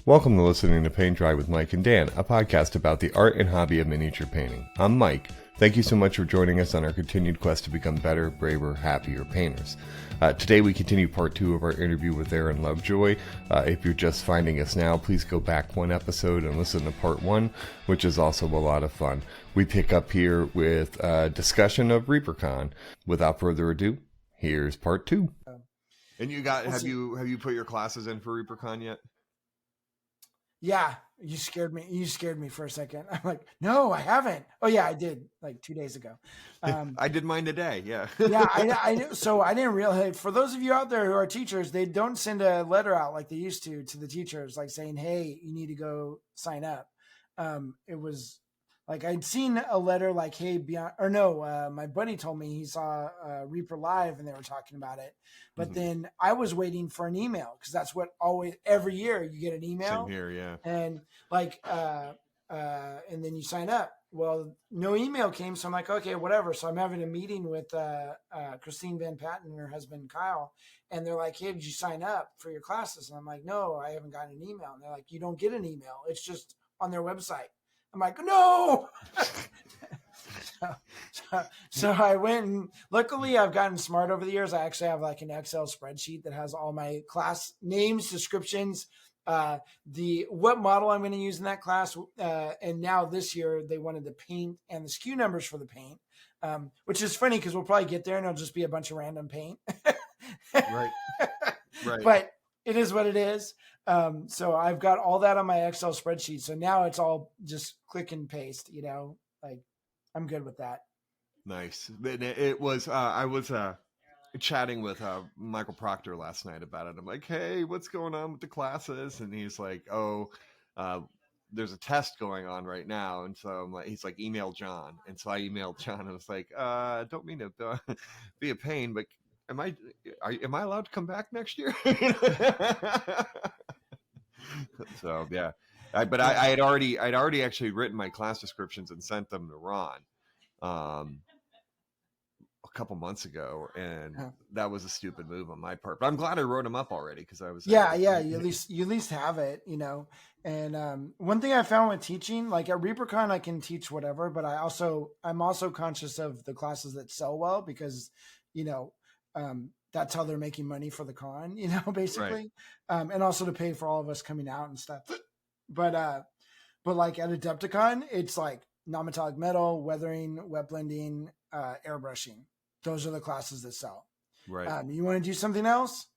Welcome to listening to Paint Dry with Mike and Dan, a podcast about the art and hobby of miniature painting. I'm Mike. Thank you so much for joining us on our continued quest to become better, braver, happier painters. Today we continue part 2 of our interview with Aaron Lovejoy. If you're just finding us now, please go back one episode and listen to part 1, which is also a lot of fun. We pick up here with a discussion of ReaperCon. Without further ado, here's part 2. And have you put your classes in for ReaperCon yet? Yeah, you scared me. You scared me for a second. I'm like, no, I haven't. Oh yeah, I did like 2 days ago. I did mine today. Yeah. Yeah, I so I didn't realize. For those of you out there who are teachers, they don't send a letter out like they used to the teachers, like saying, "Hey, you need to go sign up." It was like I'd seen a letter like, "Hey, beyond," or no, my buddy told me he saw Reaper Live and they were talking about it. But then I was waiting for an email because that's what always every year you get an email. Same here, yeah. And like, and then you sign up. Well, no email came, so I'm like, okay, whatever. So I'm having a meeting with Christine Van Patten and her husband Kyle, and they're like, "Hey, did you sign up for your classes?" And I'm like, "No, I haven't gotten an email." And they're like, "You don't get an email; it's just on their website." I'm like, "No." So I went, and luckily I've gotten smart over the years. I actually have like an Excel spreadsheet that has all my class names, descriptions, what model I'm going to use in that class. And now this year they wanted the paint and the SKU numbers for the paint, which is funny because we'll probably get there and it'll just be a bunch of random paint. Right. But it is what it is. So I've got all that on my Excel spreadsheet. So now it's all just click and paste, like I'm good with that. Nice. It was, I was chatting with Michael Proctor last night about it. I'm like, "Hey, what's going on with the classes?" And he's like, "Oh, there's a test going on right now." And so I'm like, he's like, "Email John." And so I emailed John and was like, "Don't mean to be a pain, but am I allowed to come back next year?" So yeah. I'd already actually written my class descriptions and sent them to Ron a couple months ago, and that was a stupid move on my part. But I'm glad I wrote them up already because I was you at least have it, And one thing I found with teaching, like at ReaperCon, I can teach whatever, but I'm also conscious of the classes that sell well because that's how they're making money for the con, basically, right. And also to pay for all of us coming out and stuff. But like at Adepticon, it's like non-metallic metal, weathering, wet blending, airbrushing. Those are the classes that sell. Right. You want to do something else?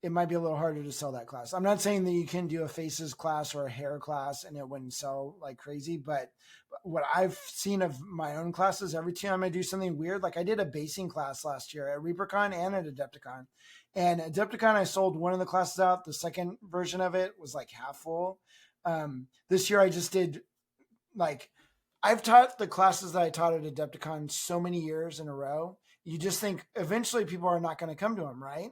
It might be a little harder to sell that class. I'm not saying that you can do a faces class or a hair class and it wouldn't sell like crazy, but what I've seen of my own classes, every time I do something weird, like I did a basing class last year at ReaperCon and at Adepticon. And at Adepticon, I sold one of the classes out. The second version of it was like half full. This year I just did like, I've taught the classes that I taught at Adepticon so many years in a row. You just think eventually people are not going to come to them, right?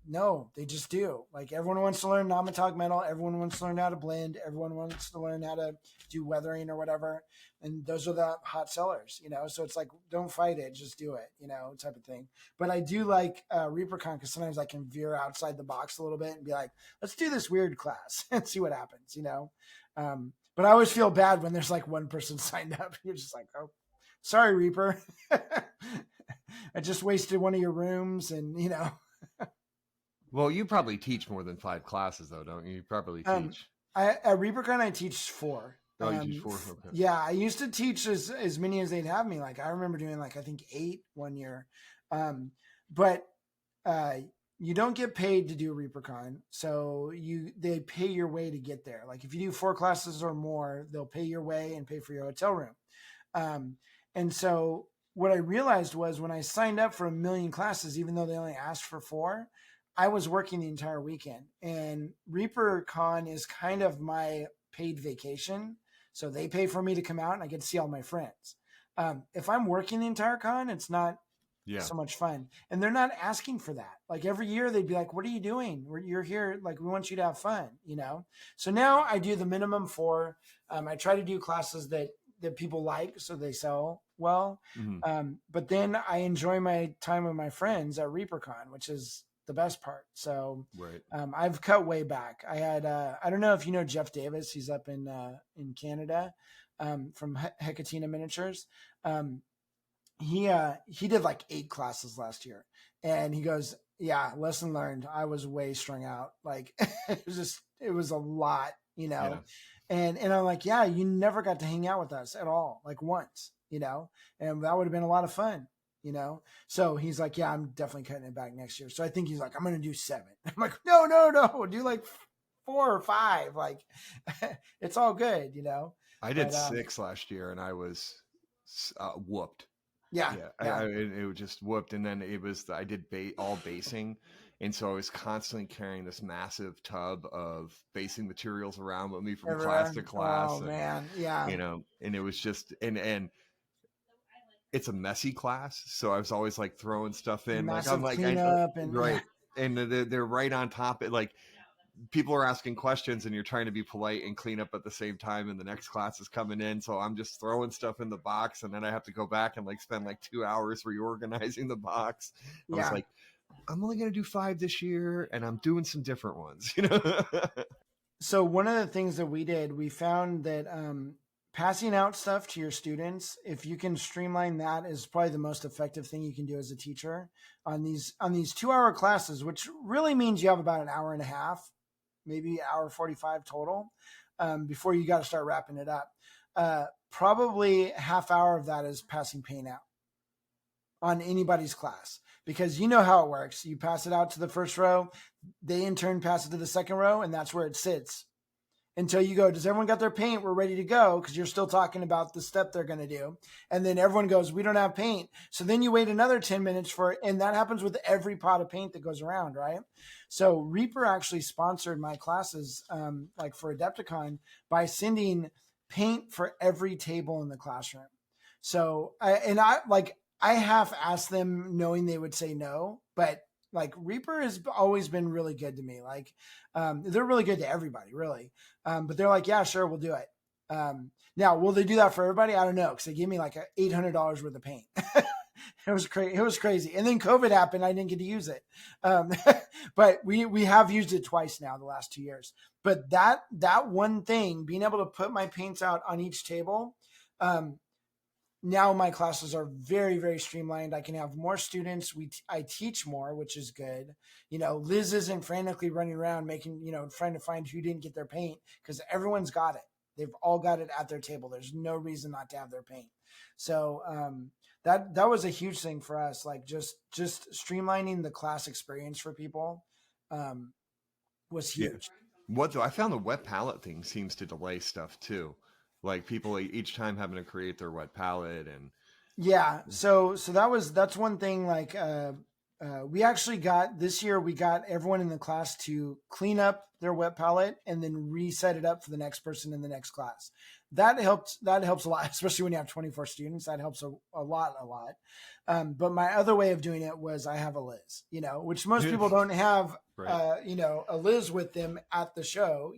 No, they just do. Like everyone wants to learn non-metallic metal. Everyone wants to learn how to blend. Everyone wants to learn how to do weathering or whatever. And those are the hot sellers, So it's like, don't fight it, just do it, type of thing. But I do like ReaperCon because sometimes I can veer outside the box a little bit and be like, let's do this weird class and see what happens, But I always feel bad when there's like one person signed up. You're just like, oh, sorry, Reaper. I just wasted one of your rooms and, Well, you probably teach more than 5 classes, though, don't you? You probably teach. At ReaperCon, I teach 4. Oh, you teach 4? Okay. Yeah, I used to teach as many as they'd have me. Like I remember doing like I think 8 one year. But you don't get paid to do ReaperCon, so they pay your way to get there. Like if you do 4 classes or more, they'll pay your way and pay for your hotel room. And so what I realized was when I signed up for 1 million classes, even though they only asked for 4, I was working the entire weekend. And ReaperCon is kind of my paid vacation. So they pay for me to come out and I get to see all my friends. If I'm working the entire con, it's not so much fun. And they're not asking for that. Like every year they'd be like, "What are you doing? You're here. Like we want you to have fun, So now I do the minimum 4. I try to do classes that people like, so they sell well. But then I enjoy my time with my friends at ReaperCon, which is the best part. So Right. I've cut way back. I had I don't know if you know Jeff Davis. He's up in Canada, from Hecatina Miniatures. Um, he did like 8 classes last year, and he goes, yeah, lesson learned, I was way strung out. Like it was a lot, Yeah. and I'm like, yeah, you never got to hang out with us at all, like once, and that would have been a lot of fun. So he's like, yeah, I'm definitely cutting it back next year. So I think he's like, I'm gonna do 7. I'm like, no, do like 4 or 5. Like it's all good. I did But 6 last year, and I was whooped. yeah, Yeah, yeah. it was just whooped, and then it was I did all basing, and so I was constantly carrying this massive tub of basing materials around with me from class Everywhere. to class, Oh and man, yeah. and it was just and it's a messy class, so I was always like throwing stuff in, like I'm Massive like cleanup and yeah, right, and they're right on top of it, like people are asking questions and you're trying to be polite and clean up at the same time, and the next class is coming in, so I'm just throwing stuff in the box, and then I have to go back and like spend like 2 hours reorganizing the box. I was yeah. like, I'm only going to do 5 this year, and I'm doing some different ones. So one of the things that we did, we found that passing out stuff to your students, if you can streamline that, is probably the most effective thing you can do as a teacher on these 2-hour classes, which really means you have about an hour and a half, maybe hour 45 total, before you got to start wrapping it up. Probably half hour of that is passing paint out on anybody's class, because you know how it works. You pass it out to the first row, they in turn pass it to the second row, and that's where it sits until you go, does everyone got their paint? We're ready to go, because you're still talking about the step they're going to do. And then everyone goes, we don't have paint. So then you wait another 10 minutes for it. And that happens with every pot of paint that goes around, right? So Reaper actually sponsored my classes, like for Adepticon, by sending paint for every table in the classroom. So I half asked them knowing they would say no, but like Reaper has always been really good to me. Like they're really good to everybody, really. But they're like, yeah, sure, we'll do it. Now, will they do that for everybody? I don't know, because they gave me like $800 worth of paint. It was crazy. It was crazy. And then COVID happened. I didn't get to use it. But we have used it twice now the last 2 years. But that one thing, being able to put my paints out on each table, now my classes are very, very streamlined. I can have more students. I teach more, which is good. Liz isn't frantically running around trying to find who didn't get their paint, because everyone's got it. They've all got it at their table. There's no reason not to have their paint. So that was a huge thing for us. Like just streamlining the class experience for people was huge. What though? I found the wet palette thing seems to delay stuff too. Like people each time having to create their wet palette, and Yeah. So that's one thing. Like we actually got this year, we got everyone in the class to clean up their wet palette and then reset it up for the next person in the next class. That helps a lot, especially when you have 24 students. That helps a lot. But my other way of doing it was I have a Liz, which most people don't have, right. A Liz with them at the show,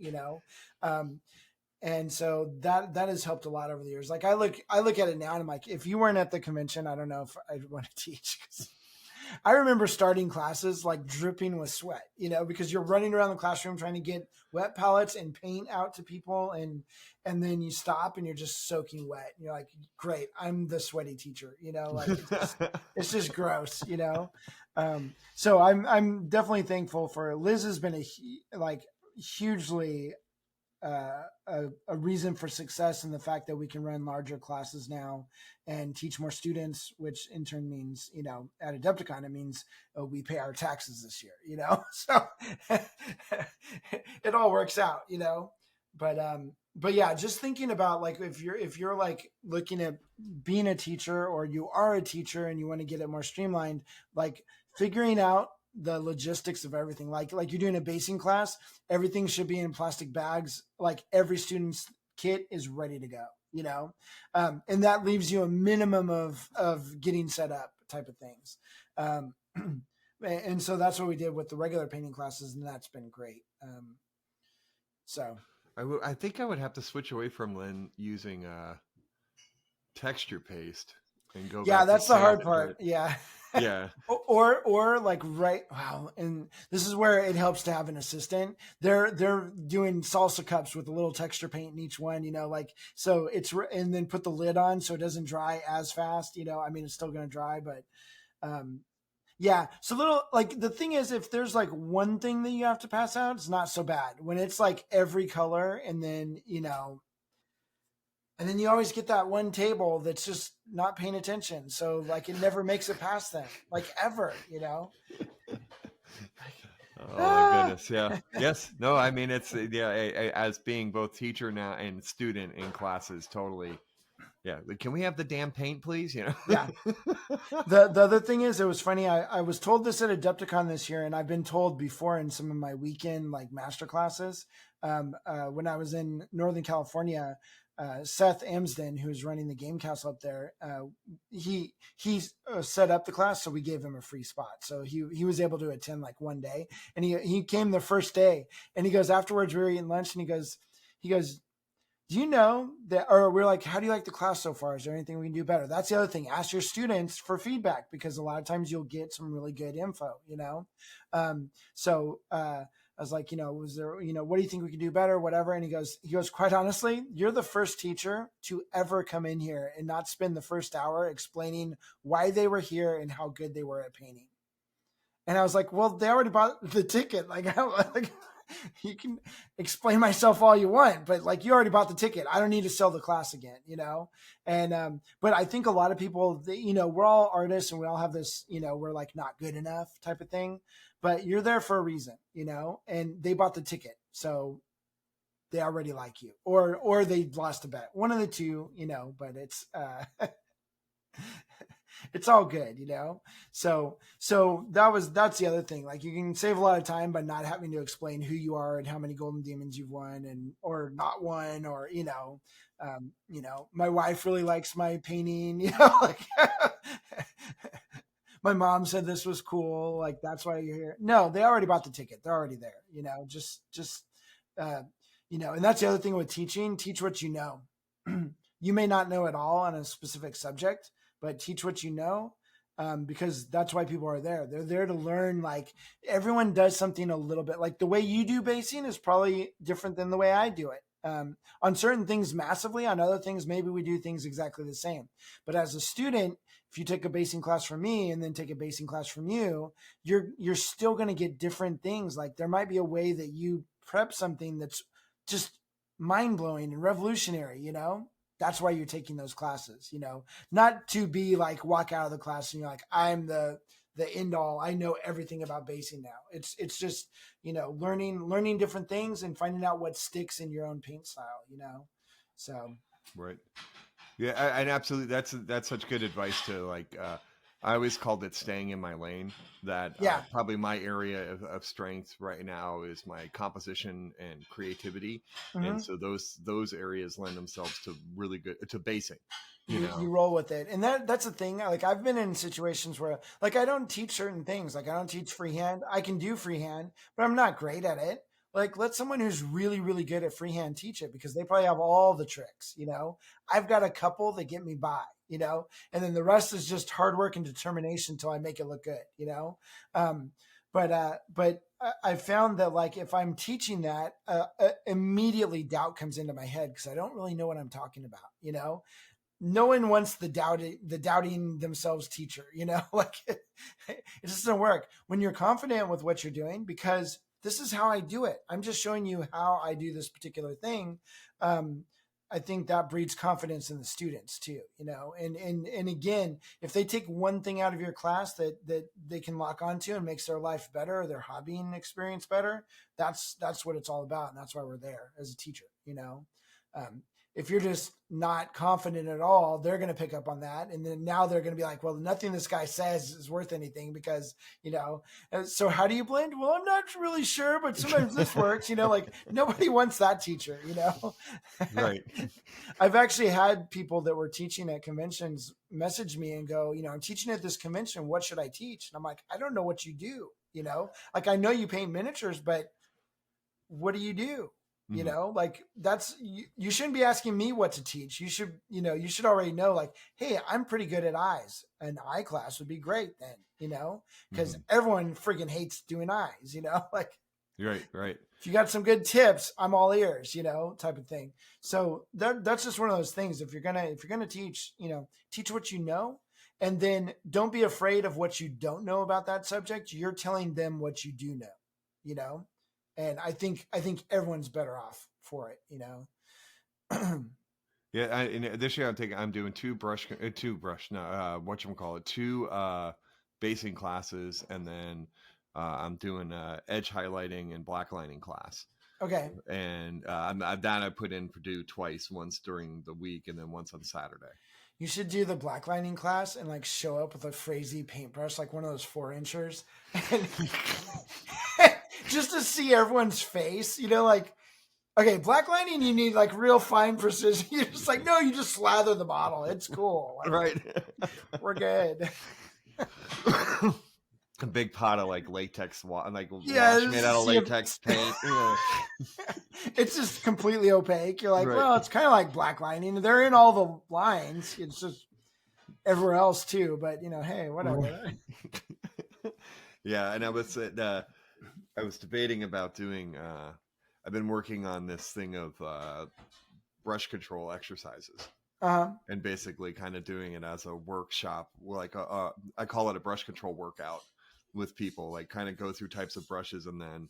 and so that has helped a lot over the years. Like I look at it now and I'm like, if you weren't at the convention, I don't know if I'd want to teach. I remember starting classes like dripping with sweat, because you're running around the classroom trying to get wet palettes and paint out to people, and then you stop and you're just soaking wet. And you're like, great, I'm the sweaty teacher, like it's just gross, So I'm definitely thankful for Liz. Has been hugely a reason for success in the fact that we can run larger classes now and teach more students, which in turn means, at Adepticon, it means we pay our taxes this year, so it all works out, but yeah, just thinking about like, if you're like looking at being a teacher, or you are a teacher and you want to get it more streamlined, like figuring out the logistics of everything, like you're doing a basing class, everything should be in plastic bags, like every student's kit is ready to go, and that leaves you a minimum of getting set up type of things, and so that's what we did with the regular painting classes, and that's been great. So I think I would have to switch away from Lynn using texture paste and go Yeah, back to that's the sand hard and dirt. part. Yeah. Yeah. Or like right wow, and this is where it helps to have an assistant. They're doing salsa cups with a little texture paint in each one, like so and then put the lid on so it doesn't dry as fast. I mean it's still going to dry, but um yeah. So little like the thing is, if there's like one thing that you have to pass out, it's not so bad. When it's like every color, and then you always get that one table that's just not paying attention. So like it never makes it past them, like ever. Oh my Ah! goodness. Yeah. Yes. No, I mean, it's, yeah, as being both teacher now and student in classes, totally. Yeah. Like, can we have the damn paint, please? Yeah. The other thing is, it was funny. I was told this at Adepticon this year, and I've been told before in some of my weekend like master classes. When I was in Northern California, Seth Amsden, who's running the game castle up there, he set up the class, so we gave him a free spot. So he was able to attend like one day, and he came the first day, and he goes afterwards. We were eating lunch, and he goes, do you know that, or we're like, how do you like the class so far? Is there anything we can do better? That's the other thing. Ask your students for feedback, because a lot of times you'll get some really good info. So I was like, was there, what do you think we can do better? Whatever. And he goes, quite honestly, you're the first teacher to ever come in here and not spend the first hour explaining why they were here and how good they were at painting. And I was like, well, they already bought the ticket. Like, you can explain myself all you want, but like you already bought the ticket. I don't need to sell the class again. And, but I think a lot of people, we're all artists and we all have this, we're like not good enough type of thing, but you're there for a reason, and they bought the ticket. So they already like you, or they lost a bet, one of the two, but it's all good. So that's the other thing. Like you can save a lot of time by not having to explain who you are and how many golden demons you've won and or not won, or my wife really likes my painting. Like my mom said this was cool. Like that's why you're here. No, they already bought the ticket. They're already there. Just uh, and that's the other thing with teaching. Teach what you know. You may not know it all on a specific subject, but teach what you know, because that's why people are there. They're there to learn. Like everyone does something a little bit. Like the way you do basing is probably different than the way I do it. On certain things massively, on other things maybe we do things exactly the same. But as a student, if you take a basing class from me and then take a basing class from you, you're still going to get different things. Like there might be a way that you prep something that's just mind blowing and revolutionary. That's why you're taking those classes, not to be like walk out of the class and you're like, I'm the end all. I know everything about basing now. It's just, learning different things and finding out what sticks in your own paint style. So Right. Yeah, and absolutely, that's such good advice to like. I always called it staying in my lane. That yeah. probably my area of strength right now is my composition and creativity, and Mm-hmm. so those areas lend themselves to really good to basing. You roll with it, and that's the thing. Like I've been in situations where like I don't teach certain things. Like I don't teach freehand. I can do freehand, but I'm not great at it. Like let someone who's really really good at freehand teach it, because they probably have all the tricks. I've got a couple that get me by. And then the rest is just hard work and determination until I make it look good. Um, but I found that like if I'm teaching that, immediately doubt comes into my head because I don't really know what I'm talking about. No one wants the doubting themselves teacher, like it just doesn't work when you're confident with what you're doing, because this is how I do it. I'm just showing you how I do this particular thing. I think that breeds confidence in the students too, and again, if they take one thing out of your class that they can lock onto and makes their life better, or their hobbying experience better, that's what it's all about. And that's why we're there as a teacher. If you're just not confident at all, they're going to pick up on that. And then now they're going to be like, well, nothing this guy says is worth anything because, so how do you blend? Well, I'm not really sure, but sometimes this works, like nobody wants that teacher. Right. I've actually had people that were teaching at conventions message me and go, I'm teaching at this convention. What should I teach? And I'm like, I don't know what you do. Like, I know you paint miniatures, but what do you do? You Mhm. know, like you shouldn't be asking me what to teach. You should already know, like, hey, I'm pretty good at eyes. An eye class would be great then, because Mhm. everyone freaking hates doing eyes, like Right, right. if you got some good tips, I'm all ears, type of thing. So that's just one of those things. If you're gonna teach, teach what you know, and then don't be afraid of what you don't know about that subject. You're telling them what you do know, you know, and I think everyone's better off for it. Yeah, and this year I'm doing two basing classes, and then I'm doing edge highlighting and blacklining class. Okay. And I put in Purdue twice, once during the week and then once on Saturday. You should do the blacklining class and like show up with a crazy paintbrush, like one of those 4-inchers, and just to see everyone's face, like, okay, blacklining, you need like real fine precision. You're just like, no, you just slather the bottle. It's cool. Like, Right. we're good. A big pot of like latex like Yeah, wash made out of see if latex paint. Yeah. it's just completely opaque. You're like, Right. well, it's kind of like blacklining. They're in all the lines. It's just everywhere else too. But hey, whatever. Yeah, and I was debating about doing. I've been working on this thing of brush control exercises, Uh-huh. and basically kind of doing it as a workshop, like I call it a brush control workout with people, like kind of go through types of brushes and then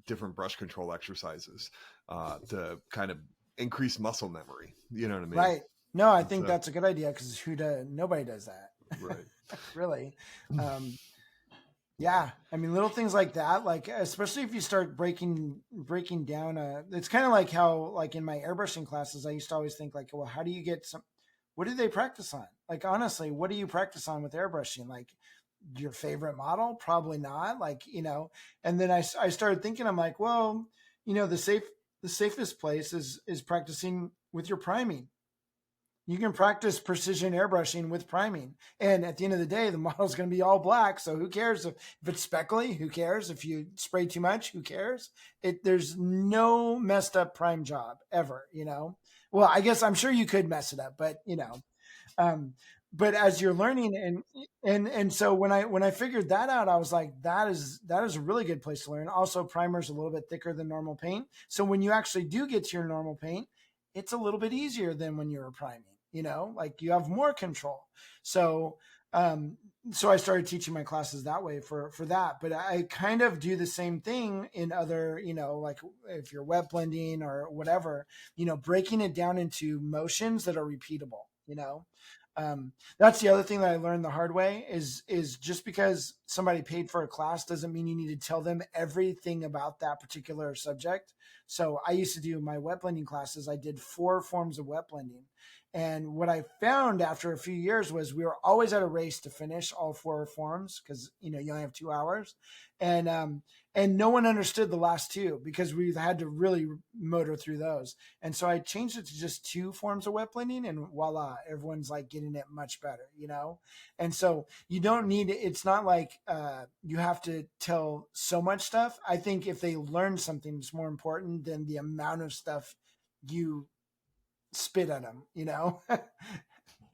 different brush control exercises to kind of increase muscle memory. You know what I mean? Right. No, I think So, that's a good idea because nobody does that. right. Really. Yeah, I mean, little things like that, like especially if you start breaking down. It's kind of like how, like in my airbrushing classes, I used to always think like, well, how do you get some? What do they practice on? Like honestly, what do you practice on with airbrushing? Like your favorite model? Probably not. Like and then I started thinking, I'm like, well, the safest place is practicing with your priming. You can practice precision airbrushing with priming. And at the end of the day, the model's going to be all black. So who cares if it's speckly? Who cares if you spray too much? Who cares? There's no messed up prime job ever. Well, I guess I'm sure you could mess it up, but um, but as you're learning and so when I figured that out, I was like, that is a really good place to learn. Also, primer's a little bit thicker than normal paint. So when you actually do get to your normal paint, it's a little bit easier than when you're priming, like you have more control. So um so I started teaching my classes that way for that. But I kind of do the same thing in other, like if you're wet blending or whatever, breaking it down into motions that are repeatable. That's the other thing that I learned the hard way is just because somebody paid for a class doesn't mean you need to tell them everything about that particular subject. So I used to do my wet blending classes. I did 4 forms of wet blending. And what I found after a few years was we were always at a race to finish all 4 forms because you only have 2 hours, and no one understood the last 2 because we had to really motor through those. And so I changed it to just 2 forms of wet blending, and voila, everyone's like getting it much better. And so you don't need it's not like you have to tell so much stuff. I think if they learn something, it's more important than the amount of stuff you spit at them.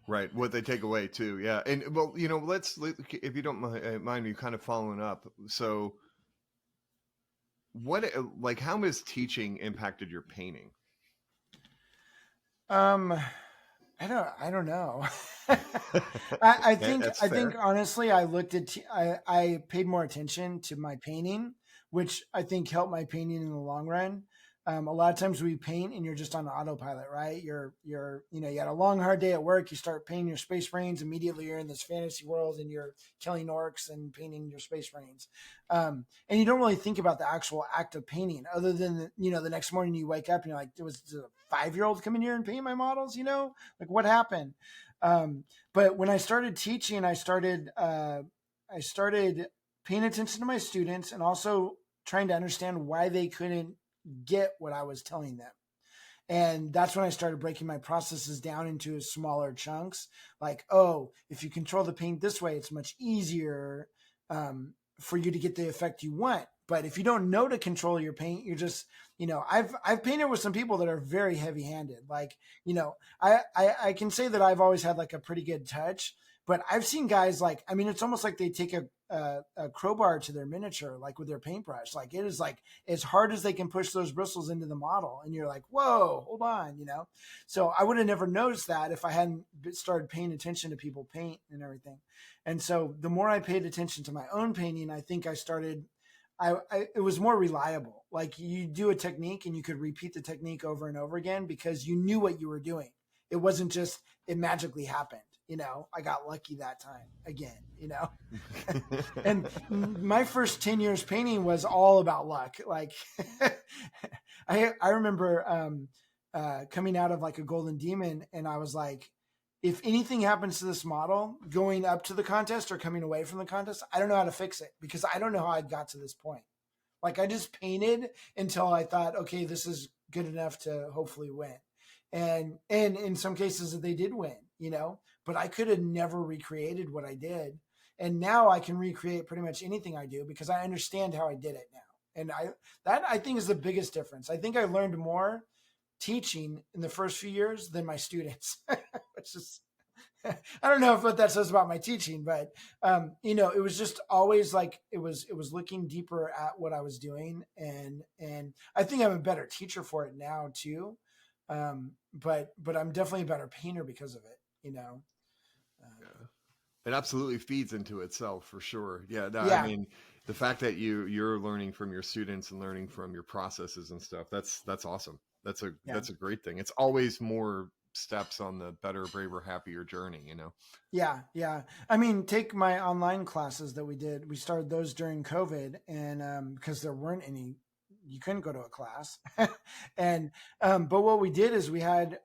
Right. What they take away too. Yeah. And well, if you don't mind me kind of following up. So like how has teaching impacted your painting? um I don't know. I think That's I think fair. honestly, I looked at I paid more attention to my painting, which I think helped my painting in the long run. A lot of times we paint and you're just on autopilot, right? You had a long hard day at work. You start painting your space marines. Immediately you're in this fantasy world and you're killing orcs and painting your space marines. And you don't really think about the actual act of painting, other than the next morning you wake up and you're like, there was a 5-year-old come in here and paint my models. Like what happened? But when I started teaching, I started paying attention to my students and also trying to understand why they couldn't get what I was telling them. And that's when I started breaking my processes down into smaller chunks. Like, oh, if you control the paint this way, it's much easier for you to get the effect you want. But if you don't know to control your paint, you're just, I've painted with some people that are very heavy handed. Like, I can say that I've always had like a pretty good touch, but I've seen guys like, I mean, it's almost like they take a crowbar to their miniature, like with their paintbrush. Like it is like as hard as they can push those bristles into the model. And you're like, whoa, hold on, So I would have never noticed that if I hadn't started paying attention to people paint and everything. And so the more I paid attention to my own painting, I think I started, it was more reliable. Like you do a technique and you could repeat the technique over and over again because you knew what you were doing. It wasn't just, it magically happened. I got lucky that time again. And my first 10 years painting was all about luck. Like I remember coming out of like a golden demon and I was like, if anything happens to this model going up to the contest or coming away from the contest, I don't know how to fix it because I don't know how I got to this point. Like I just painted until I thought, okay, this is good enough to hopefully win. And in some cases they did win, but I could have never recreated what I did. And now I can recreate pretty much anything I do because I understand how I did it now. And I think is the biggest difference. I think I learned more teaching in the first few years than my students, which is, I don't know what that says about my teaching, but it was just always like it was looking deeper at what I was doing, and I think I'm a better teacher for it now too, but I'm definitely a better painter because of it. Yeah. It absolutely feeds into itself for sure. Yeah, Yeah. I mean, the fact that you're learning from your students and learning from your processes and stuff, that's awesome. That's a great thing. It's always more steps on the better, braver, happier journey, Yeah. I mean, take my online classes that we did. We started those during COVID, and because there weren't any, you couldn't go to a class. And but what we did is we had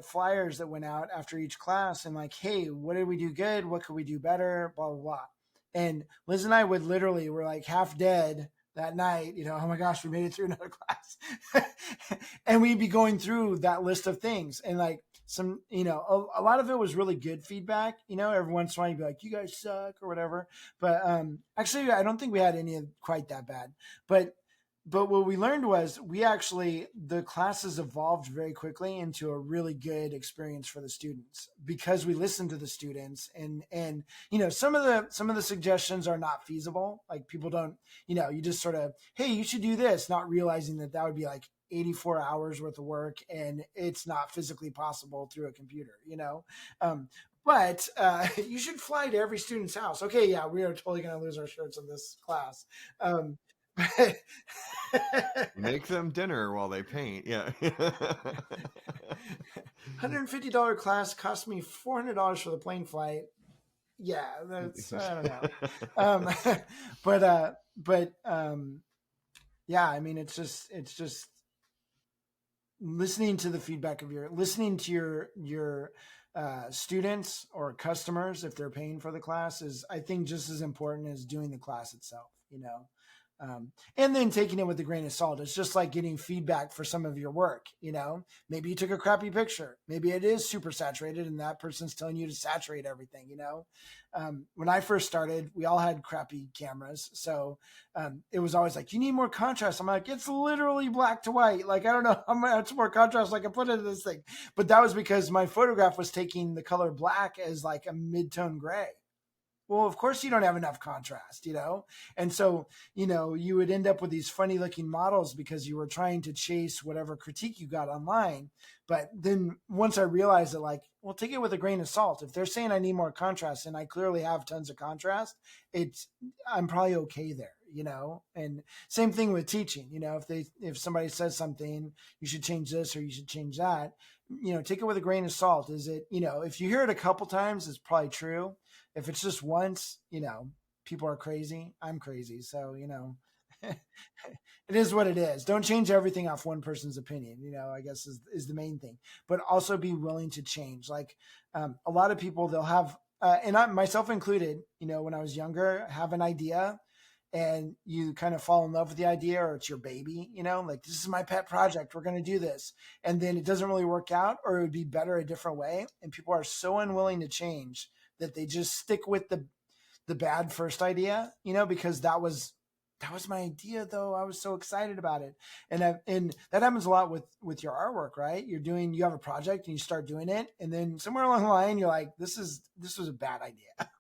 flyers that went out after each class, and like, hey, what did we do good? What could we do better? Blah blah blah. And Liz and I would literally were like half dead that night, oh my gosh, we made it through another class. And we'd be going through that list of things. And like some, a lot of it was really good feedback, every once in a while you'd be like, you guys suck or whatever. But actually, I don't think we had any quite that bad. But what we learned was the classes evolved very quickly into a really good experience for the students because we listened to the students and some of the suggestions are not feasible. Like people don't, you just sort of, hey, you should do this, not realizing that would be like 84 hours worth of work and it's not physically possible through a computer, but you should fly to every student's house. Okay, yeah, we are totally going to lose our shirts in this class. Make them dinner while they paint. Yeah. $150 class cost me $400 for the plane flight. Yeah, that's, I don't know. Yeah, I mean, it's just listening to the feedback of listening to your students or customers if they're paying for the class is, I think, just as important as doing the class itself. And then taking it with a grain of salt. It's just like getting feedback for some of your work. Maybe you took a crappy picture. Maybe it is super saturated and that person's telling you to saturate everything. When I first started, we all had crappy cameras. So it was always like, you need more contrast. I'm like, it's literally black to white. Like, I don't know how much more contrast I can put into this thing. But that was because my photograph was taking the color black as like a mid-tone gray. Well, of course you don't have enough contrast, And so, you would end up with these funny looking models because you were trying to chase whatever critique you got online. But then once I realized that, like, well, take it with a grain of salt. If they're saying I need more contrast and I clearly have tons of contrast, I'm probably okay there, And same thing with teaching, if somebody says something, you should change this or you should change that, take it with a grain of salt. Is it, if you hear it a couple times, it's probably true. If it's just once, people are crazy. I'm crazy. So, it is what it is. Don't change everything off one person's opinion, I guess is the main thing, but also be willing to change. Like a lot of people, they'll have, and I myself included, when I was younger, have an idea and you kind of fall in love with the idea or it's your baby, like this is my pet project. We're going to do this. And then it doesn't really work out or it would be better a different way. And people are so unwilling to change that they just stick with the bad first idea, because that was that was my idea though. I was so excited about it. And that happens a lot with your artwork, right? You have a project and you start doing it, and then somewhere along the line you're like, this was a bad idea.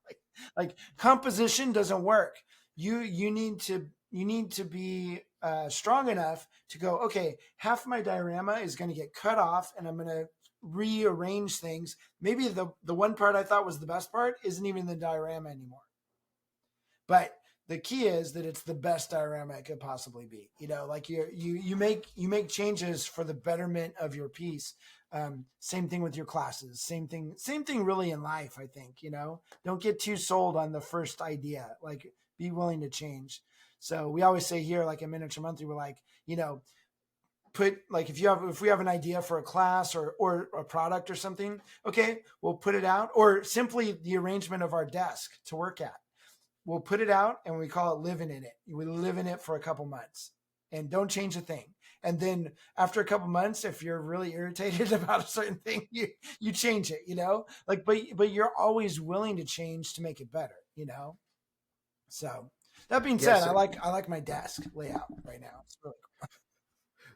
Like composition doesn't work. You need to be strong enough to go, okay, half my diorama is going to get cut off and I'm going to rearrange things. Maybe the one part I thought was the best part isn't even the diorama anymore. But the key is that it's the best diorama it could possibly be. Like you make changes for the betterment of your piece. Same thing with your classes. Same thing really in life. I think don't get too sold on the first idea. Like be willing to change. So we always say here, like in Miniature Monthly, we're like, put like if we have an idea for a class or a product or something, okay, we'll put it out, or simply the arrangement of our desk to work at. We'll put it out and we call it living in it. We live in it for a couple months and don't change a thing. And then after a couple months, if you're really irritated about a certain thing, you change it, but you're always willing to change to make it better, So that being said, Yes. I like my desk layout right now. It's really cool.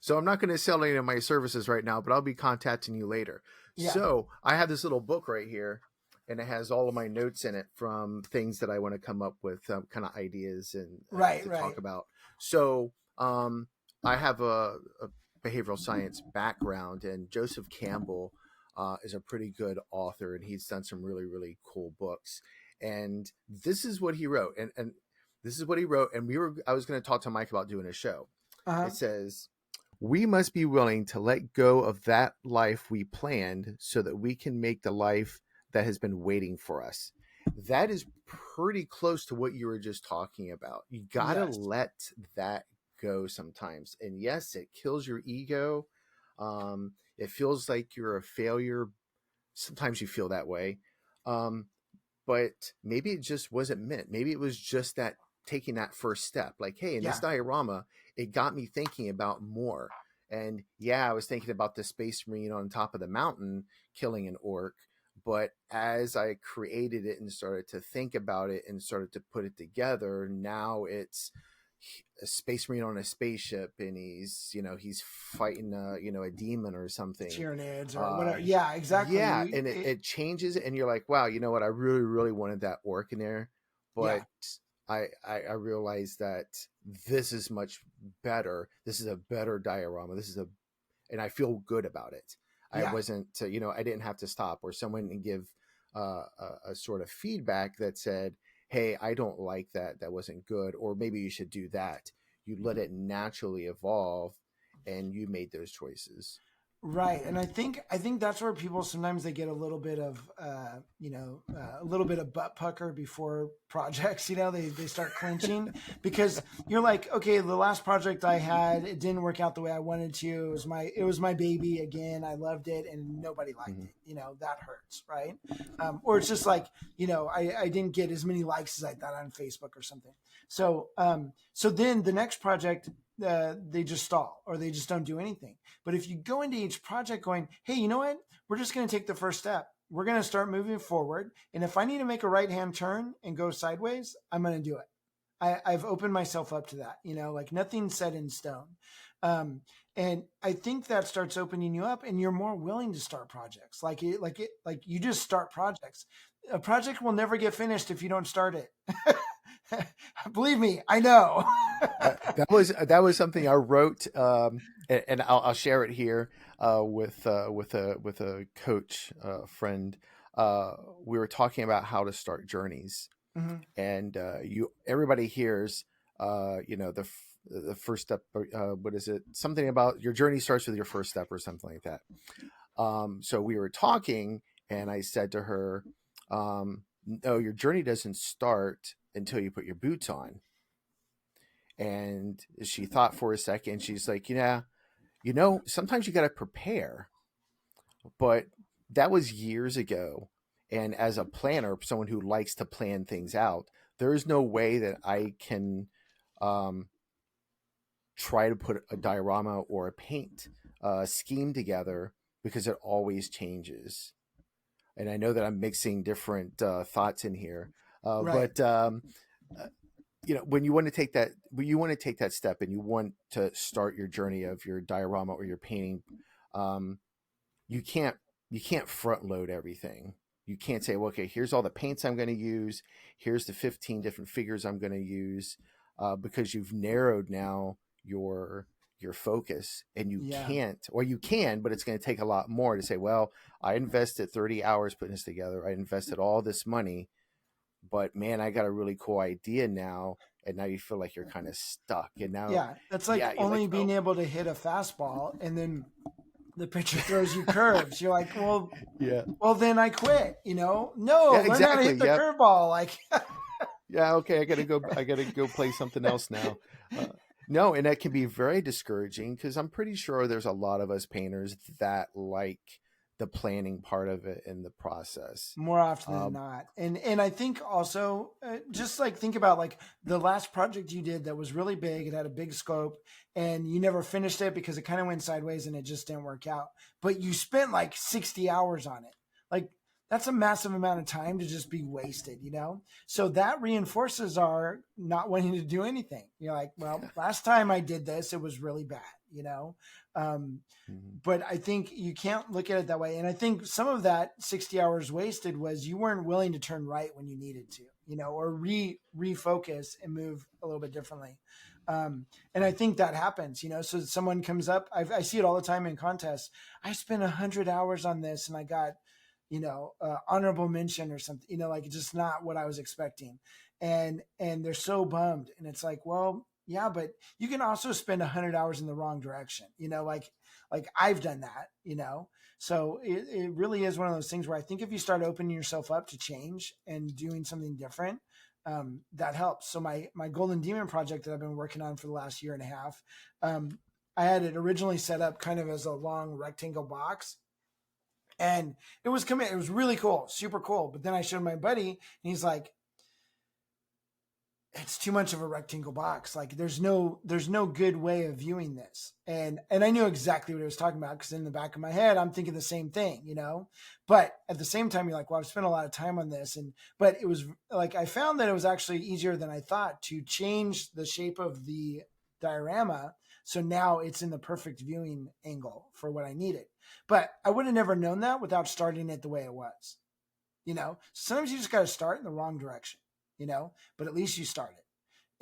So I'm not going to sell any of my services right now, but I'll be contacting you later. Yeah. So I have this little book right here, and it has all of my notes in it from things that I want to come up with, kind of ideas and Right. talk about. So I have a behavioral science background, and Joseph Campbell is a pretty good author, and he's done some really, really cool books. And this is what he wrote, and this is what he wrote. And I was going to talk to Mike about doing a show. It says, we must be willing to let go of that life we planned so that we can make the life that has been waiting for us. That is pretty close to what you were just talking about. You got to let that go sometimes. And yes, it kills your ego. It feels like you're a failure. Sometimes you feel that way. But maybe it just wasn't meant. Maybe it was just that taking that first step. Like, hey, in this diorama, it got me thinking about more. And I was thinking about the Space Marine on top of the mountain killing an orc. But as I created it and started to think about it and started to put it together, now it's a Space Marine on a spaceship, and he's fighting a demon or something, Tyranids or whatever. Yeah, exactly. And it changes, and you're like, wow, you know what, I really, really wanted that orc in there, but I realized that this is much better. This is a better diorama. And I feel good about it. I wasn't, I didn't have to stop, or someone and give a sort of feedback that said, hey, I don't like that. That wasn't good. Or maybe you should do that. You let it naturally evolve, and you made those choices. Right. And I think that's where people sometimes they get a little bit of, a little bit of butt pucker before projects, they start clenching because you're like, okay, the last project I had, it didn't work out the way I wanted to. It was my baby again. I loved it and nobody liked it. That hurts. Right. Or it's just like, I didn't get as many likes as I thought on Facebook or something. So then the next project, they just stall or they just don't do anything. But if you go into each project going, hey, you know what? We're just going to take the first step. We're going to start moving forward. And if I need to make a right-hand turn and go sideways, I'm going to do it. I've opened myself up to that, like nothing's set in stone. And I think that starts opening you up and you're more willing to start projects. Like you just start projects. A project will never get finished if you don't start it. Believe me, I know. that was something I wrote, and I'll share it here with a coach friend. We were talking about how to start journeys, and everybody hears the first step. What is it? Something about your journey starts with your first step or something like that. So we were talking, and I said to her, no, your journey doesn't start until you put your boots on. And she thought for a second. She's like, sometimes you got to prepare. But that was years ago. And as a planner, someone who likes to plan things out, there is no way that I can try to put a diorama or a paint scheme together because it always changes. And I know that I'm mixing different thoughts in here, right. but when you want to take that step and you want to start your journey of your diorama or your painting, you can't front load everything. You can't say, well, okay, here's all the paints I'm going to use. Here's the 15 different figures I'm going to use, because you've narrowed now your focus, and you can't, or you can, but it's going to take a lot more to say, well, I invested 30 hours putting this together. I invested all this money, but man, I got a really cool idea now. And now you feel like you're kind of stuck. And now, that's like only being able to hit a fastball, and then the pitcher throws you curves. You're like, well, then I quit. No, learn how to hit the curveball. Like, okay, I gotta go play something else now. No, and that can be very discouraging, because I'm pretty sure there's a lot of us painters that like the planning part of it in the process more often than not. And I think also just like think about like the last project you did that was really big. It had a big scope, and you never finished it because it kind of went sideways and it just didn't work out. But you spent like 60 hours on it. Like, that's a massive amount of time to just be wasted, So that reinforces our not wanting to do anything. You're like, well, last time I did this, it was really bad, But I think you can't look at it that way. And I think some of that 60 hours wasted was you weren't willing to turn right when you needed to, or refocus and move a little bit differently. And I think that happens, so someone comes up, I see it all the time in contests. I spent 100 hours on this and I got, honorable mention or something, like just not what I was expecting. And they're so bummed. And it's like, well, yeah, but you can also spend 100 hours in the wrong direction, like I've done that, so it really is one of those things where I think if you start opening yourself up to change and doing something different, that helps. So my Golden Demon project that I've been working on for the last year and a half, I had it originally set up kind of as a long rectangle box. And it was really cool, super cool. But then I showed my buddy, and he's like, it's too much of a rectangle box. Like there's no good way of viewing this. And I knew exactly what he was talking about, because in the back of my head, I'm thinking the same thing, but at the same time, you're like, well, I've spent a lot of time on this. But it was like, I found that it was actually easier than I thought to change the shape of the diorama. So now it's in the perfect viewing angle for what I needed. But I would have never known that without starting it the way it was, Sometimes you just got to start in the wrong direction, but at least you start it.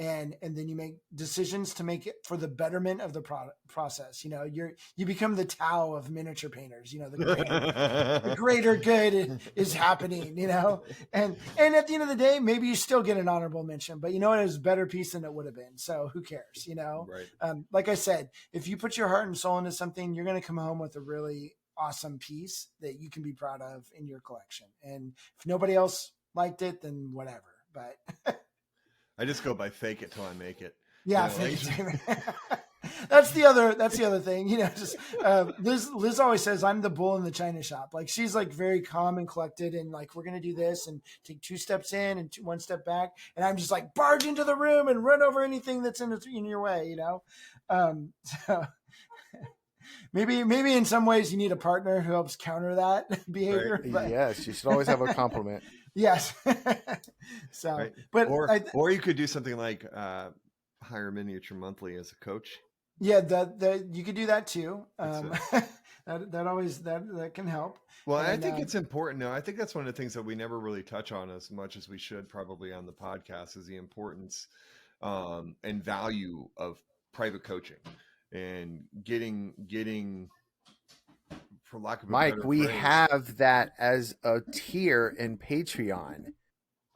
And then you make decisions to make it for the betterment of the process. You become the Tao of miniature painters, the greater good is happening, and at the end of the day, maybe you still get an honorable mention, but it was a better piece than it would have been. So who cares, Right. Like I said, if you put your heart and soul into something, you're going to come home with a really awesome piece that you can be proud of in your collection. And if nobody else liked it, then whatever, but I just go by fake it till I make it. Yeah, fake it. That's the other thing, just Liz always says I'm the bull in the china shop. Like she's like very calm and collected, and like, we're going to do this and take 2 steps in and 1 step back. And I'm just like barge into the room and run over anything that's in your way, so maybe in some ways you need a partner who helps counter that behavior. Right. But... Yes. You should always have a compliment. Yes. So, right. but or you could do something like hire Miniature Monthly as a coach. Yeah, that you could do that too. That can help. Well, I think it's important. I think that's one of the things that we never really touch on as much as we should probably on the podcast, is the importance and value of private coaching and getting. For lack of a Mike, better we phrase. have that as a tier in Patreon.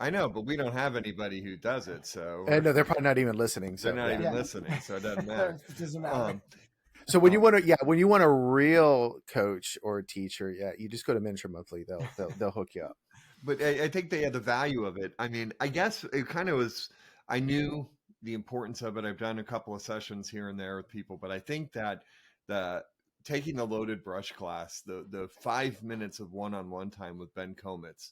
I know, but we don't have anybody who does it. So no, they're probably not even listening. So they're not even listening, so it doesn't matter. It doesn't matter. So when you want a real coach or a teacher, you just go to Miniature Monthly. They'll hook you up. But I think they had the value of it. I mean, I guess it kind of was. I knew the importance of it. I've done a couple of sessions here and there with people, but I think that taking the loaded brush class, the 5 minutes of one-on-one time with Ben Kometz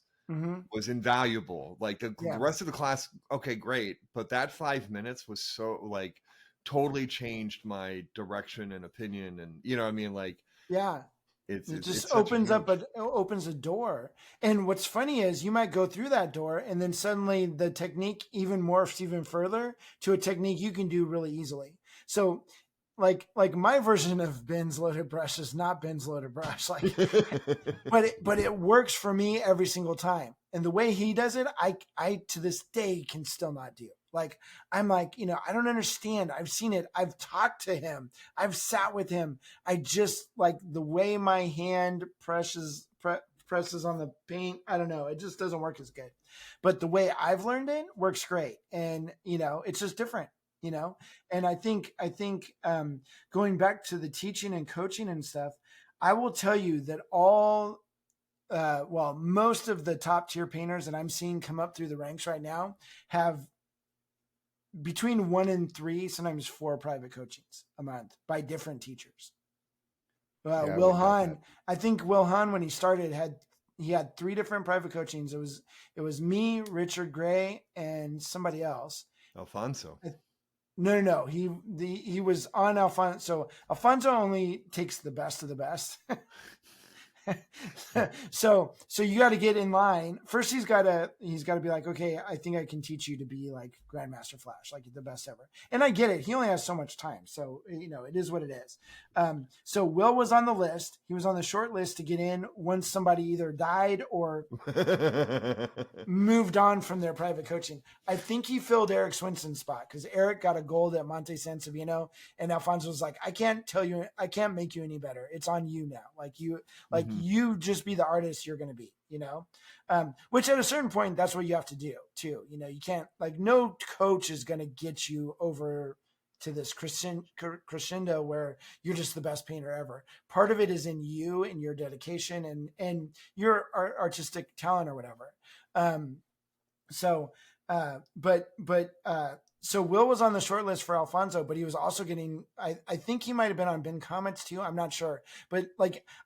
was invaluable. Like the rest of the class, okay, great. But that 5 minutes was so like totally changed my direction and opinion. And you know what I mean? Like, yeah, It just it's such a opens a door. And what's funny is you might go through that door and then suddenly the technique even morphs even further to a technique you can do really easily. So like my version of Ben's loaded brush is not Ben's loaded brush. Like, but it works for me every single time. And the way he does it, I to this day can still not do. Like, I'm like, I don't understand. I've seen it. I've talked to him. I've sat with him. I just like the way my hand presses on the paint. I don't know. It just doesn't work as good. But the way I've learned it works great. And, it's just different, and I think going back to the teaching and coaching and stuff, I will tell you that most of the top tier painters that I'm seeing come up through the ranks right now have between 1 and 3, sometimes 4 private coachings a month by different teachers. Will Hahn, I think Will Hahn, when he started, he had 3 different private coachings. It was me, Richard Gray, and somebody else. Alfonso. No. He was on Alfonso. So Alfonso only takes the best of the best. so you got to get in line. First, he's got to be like, okay, I think I can teach you to be like Grandmaster Flash, like the best ever. And I get it. He only has so much time. So, it is what it is. So Will was on the list. He was on the short list to get in once somebody either died or moved on from their private coaching. I think he filled Eric Swinson's spot because Eric got a gold at Monte Sansevino, and Alfonso was like, I can't make you any better. It's on you now. You just be the artist you're going to be, which at a certain point, that's what you have to do too. You can't, no coach is going to get you over to this crescendo where you're just the best painter ever. Part of it is in you and your dedication and your artistic talent or whatever. So Will was on the short list for Alfonso, but he was also getting, I think he might've been on Ben Comets too. I'm not sure, but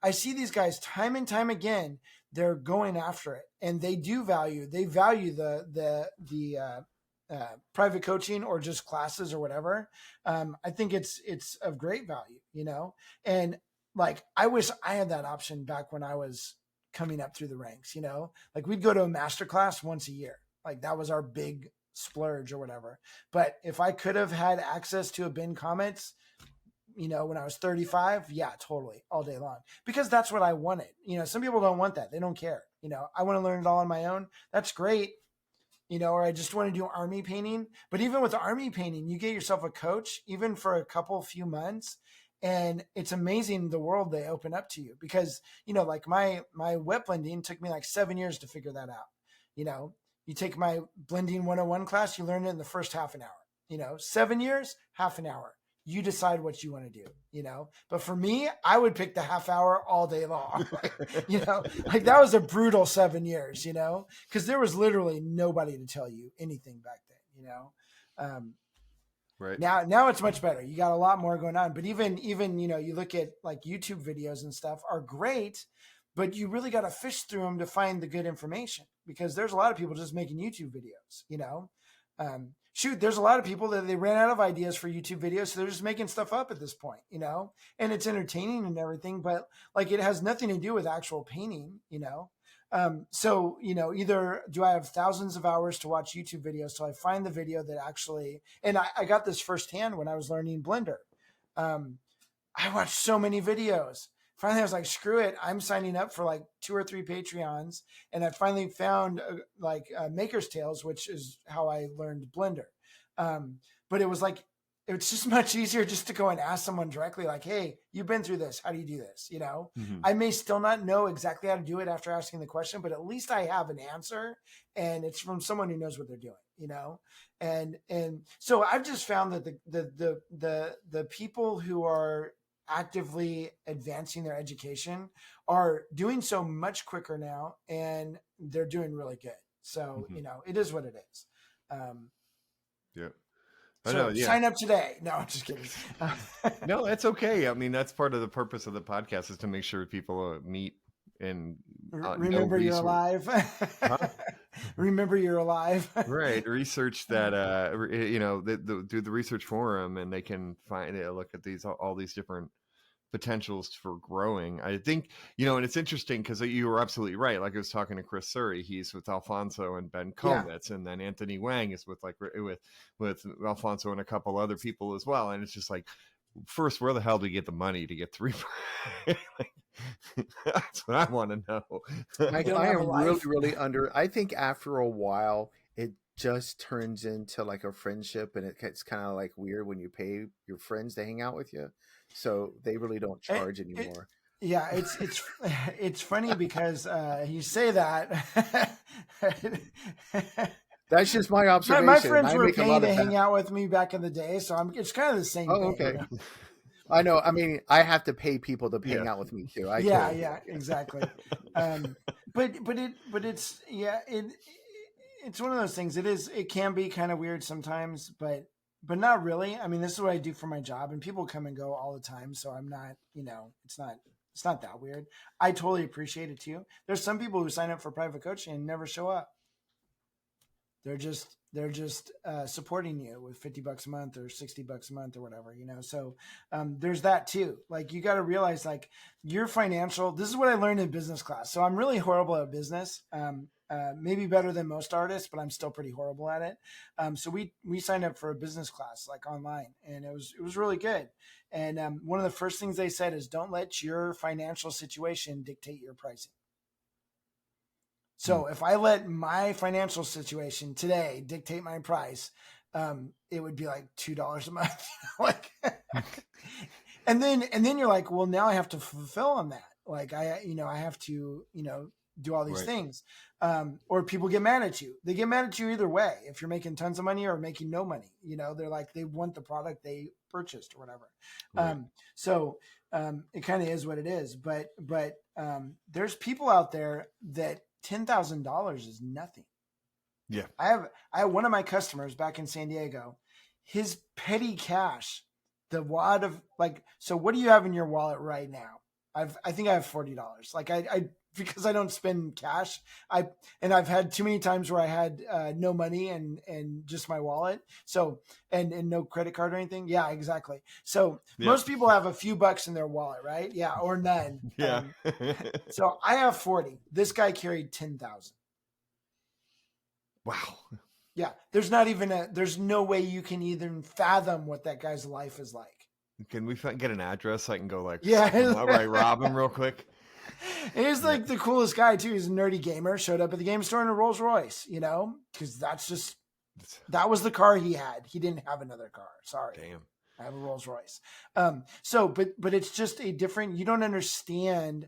I see these guys time and time again, they're going after it and they value the private coaching or just classes or whatever. I think it's of great value, and I wish I had that option back when I was coming up through the ranks, we'd go to a master class once a year. That was our big splurge or whatever. But if I could have had access to a Ben Comets, when I was 35, yeah, totally, all day long, because that's what I wanted. Some people don't want that. They don't care. I want to learn it all on my own. That's great. Or I just want to do army painting. But even with army painting, you get yourself a coach, even for a few months. And it's amazing the world they open up to you because, my wet blending took me 7 years to figure that out. You take my blending 101 class, you learn it in the first half an hour, 7 years, half an hour. You decide what you want to do, but for me, I would pick the half hour all day long. That was a brutal 7 years, because there was literally nobody to tell you anything back then, Right. Now it's much better. You got a lot more going on, but even, you look at YouTube videos and stuff are great, but you really got to fish through them to find the good information because there's a lot of people just making YouTube videos, there's a lot of people that they ran out of ideas for YouTube videos. So they're just making stuff up at this point, and it's entertaining and everything, but it has nothing to do with actual painting, so, either do I have thousands of hours to watch YouTube videos till I find the video that actually, and I got this firsthand when I was learning Blender. I watched so many videos. Finally, I was like, screw it. I'm signing up for 2 or 3 Patreons. And I finally found Maker's Tales, which is how I learned Blender. But it was it's just much easier just to go and ask someone directly, hey, you've been through this. How do you do this? Mm-hmm. I may still not know exactly how to do it after asking the question, but at least I have an answer and it's from someone who knows what they're doing, and so I've just found that the people who are actively advancing their education are doing so much quicker now and they're doing really good. So, it is what it is. Yeah. Sign up today. No, I'm just kidding. No, that's okay. I mean, that's part of the purpose of the podcast is to make sure people meet and remember you're alive. Huh? Remember you're alive. Right. Research that, do the research for them and they can look at all these different potentials for growing. I think, and it's interesting because you were absolutely right. Like I was talking to Chris Surrey, he's with Alfonso and Ben Yeah. Komitz, and then Anthony Wang is with Alfonso and a couple other people as well. And it's just like, first, where the hell do we get the money to get 3? That's what I want to know. I am really under. I think after a while, it just turns into like a friendship, and it gets kind of like weird when you pay your friends to hang out with you, so they really don't charge anymore. Yeah, it's funny because you say that. That's just my observation. My friends were paying to hang out with me back in the day, so it's kind of the same thing. Okay. You know? I know. I mean, I have to pay people to hang out with me too. Yeah, exactly. But it's it's one of those things. It can be kind of weird sometimes, but not really. I mean, this is what I do for my job, and people come and go all the time, so I'm not, it's not that weird. I totally appreciate it too. There's some people who sign up for private coaching and never show up. They're just supporting you with $50 a month or $60 a month or whatever, So there's that too. Like, you got to realize, like, your financial. This is what I learned in business class. So I'm really horrible at business. Maybe better than most artists, but I'm still pretty horrible at it. So we signed up for a business class, like, online, and it was really good. And one of the first things they said is, don't let your financial situation dictate your pricing. So if I let my financial situation today dictate my price, it would be like $2 a month. Like, and then you're like, well, now I have to fulfill on that. Like, I have to, do all these things. Or people get mad at you. They get mad at you either way. If you're making tons of money or making no money, they're like, they want the product they purchased or whatever. Right. So it kind of is what it is. But there's people out there that $10,000 is nothing. Yeah. I have one of my customers back in San Diego, his petty cash, the wad of, like, so what do you have in your wallet right now? I think I have $40. Like, I because I don't spend cash. I've had too many times where I had no money and just my wallet. So, and no credit card or anything. Yeah, exactly. So most people have a few bucks in their wallet, right? Yeah. Or none. Yeah. So I have 40. This guy carried 10,000. Wow. Yeah. There's no way you can even fathom what that guy's life is like. Can we get an address so I can go, like, rob him real quick? He's like the coolest guy too. He's a nerdy gamer. Showed up at the game store in a Rolls Royce, because that was the car he had. He didn't have another car. Sorry. Damn. I have a Rolls Royce. But it's just a different. You don't understand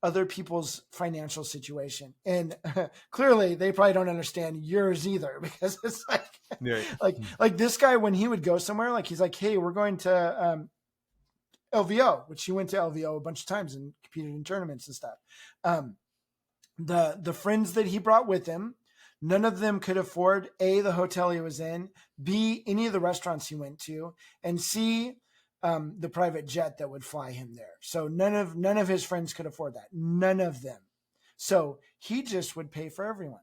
other people's financial situation, and clearly they probably don't understand yours either, because it's like, like this guy, when he would go somewhere, like, he's like, hey, we're going to LVO, which he went to LVO a bunch of times and competed in tournaments and stuff. The friends that he brought with him, none of them could afford A, the hotel he was in, B, any of the restaurants he went to, and C, the private jet that would fly him there. So none of his friends could afford that. None of them. So he just would pay for everyone.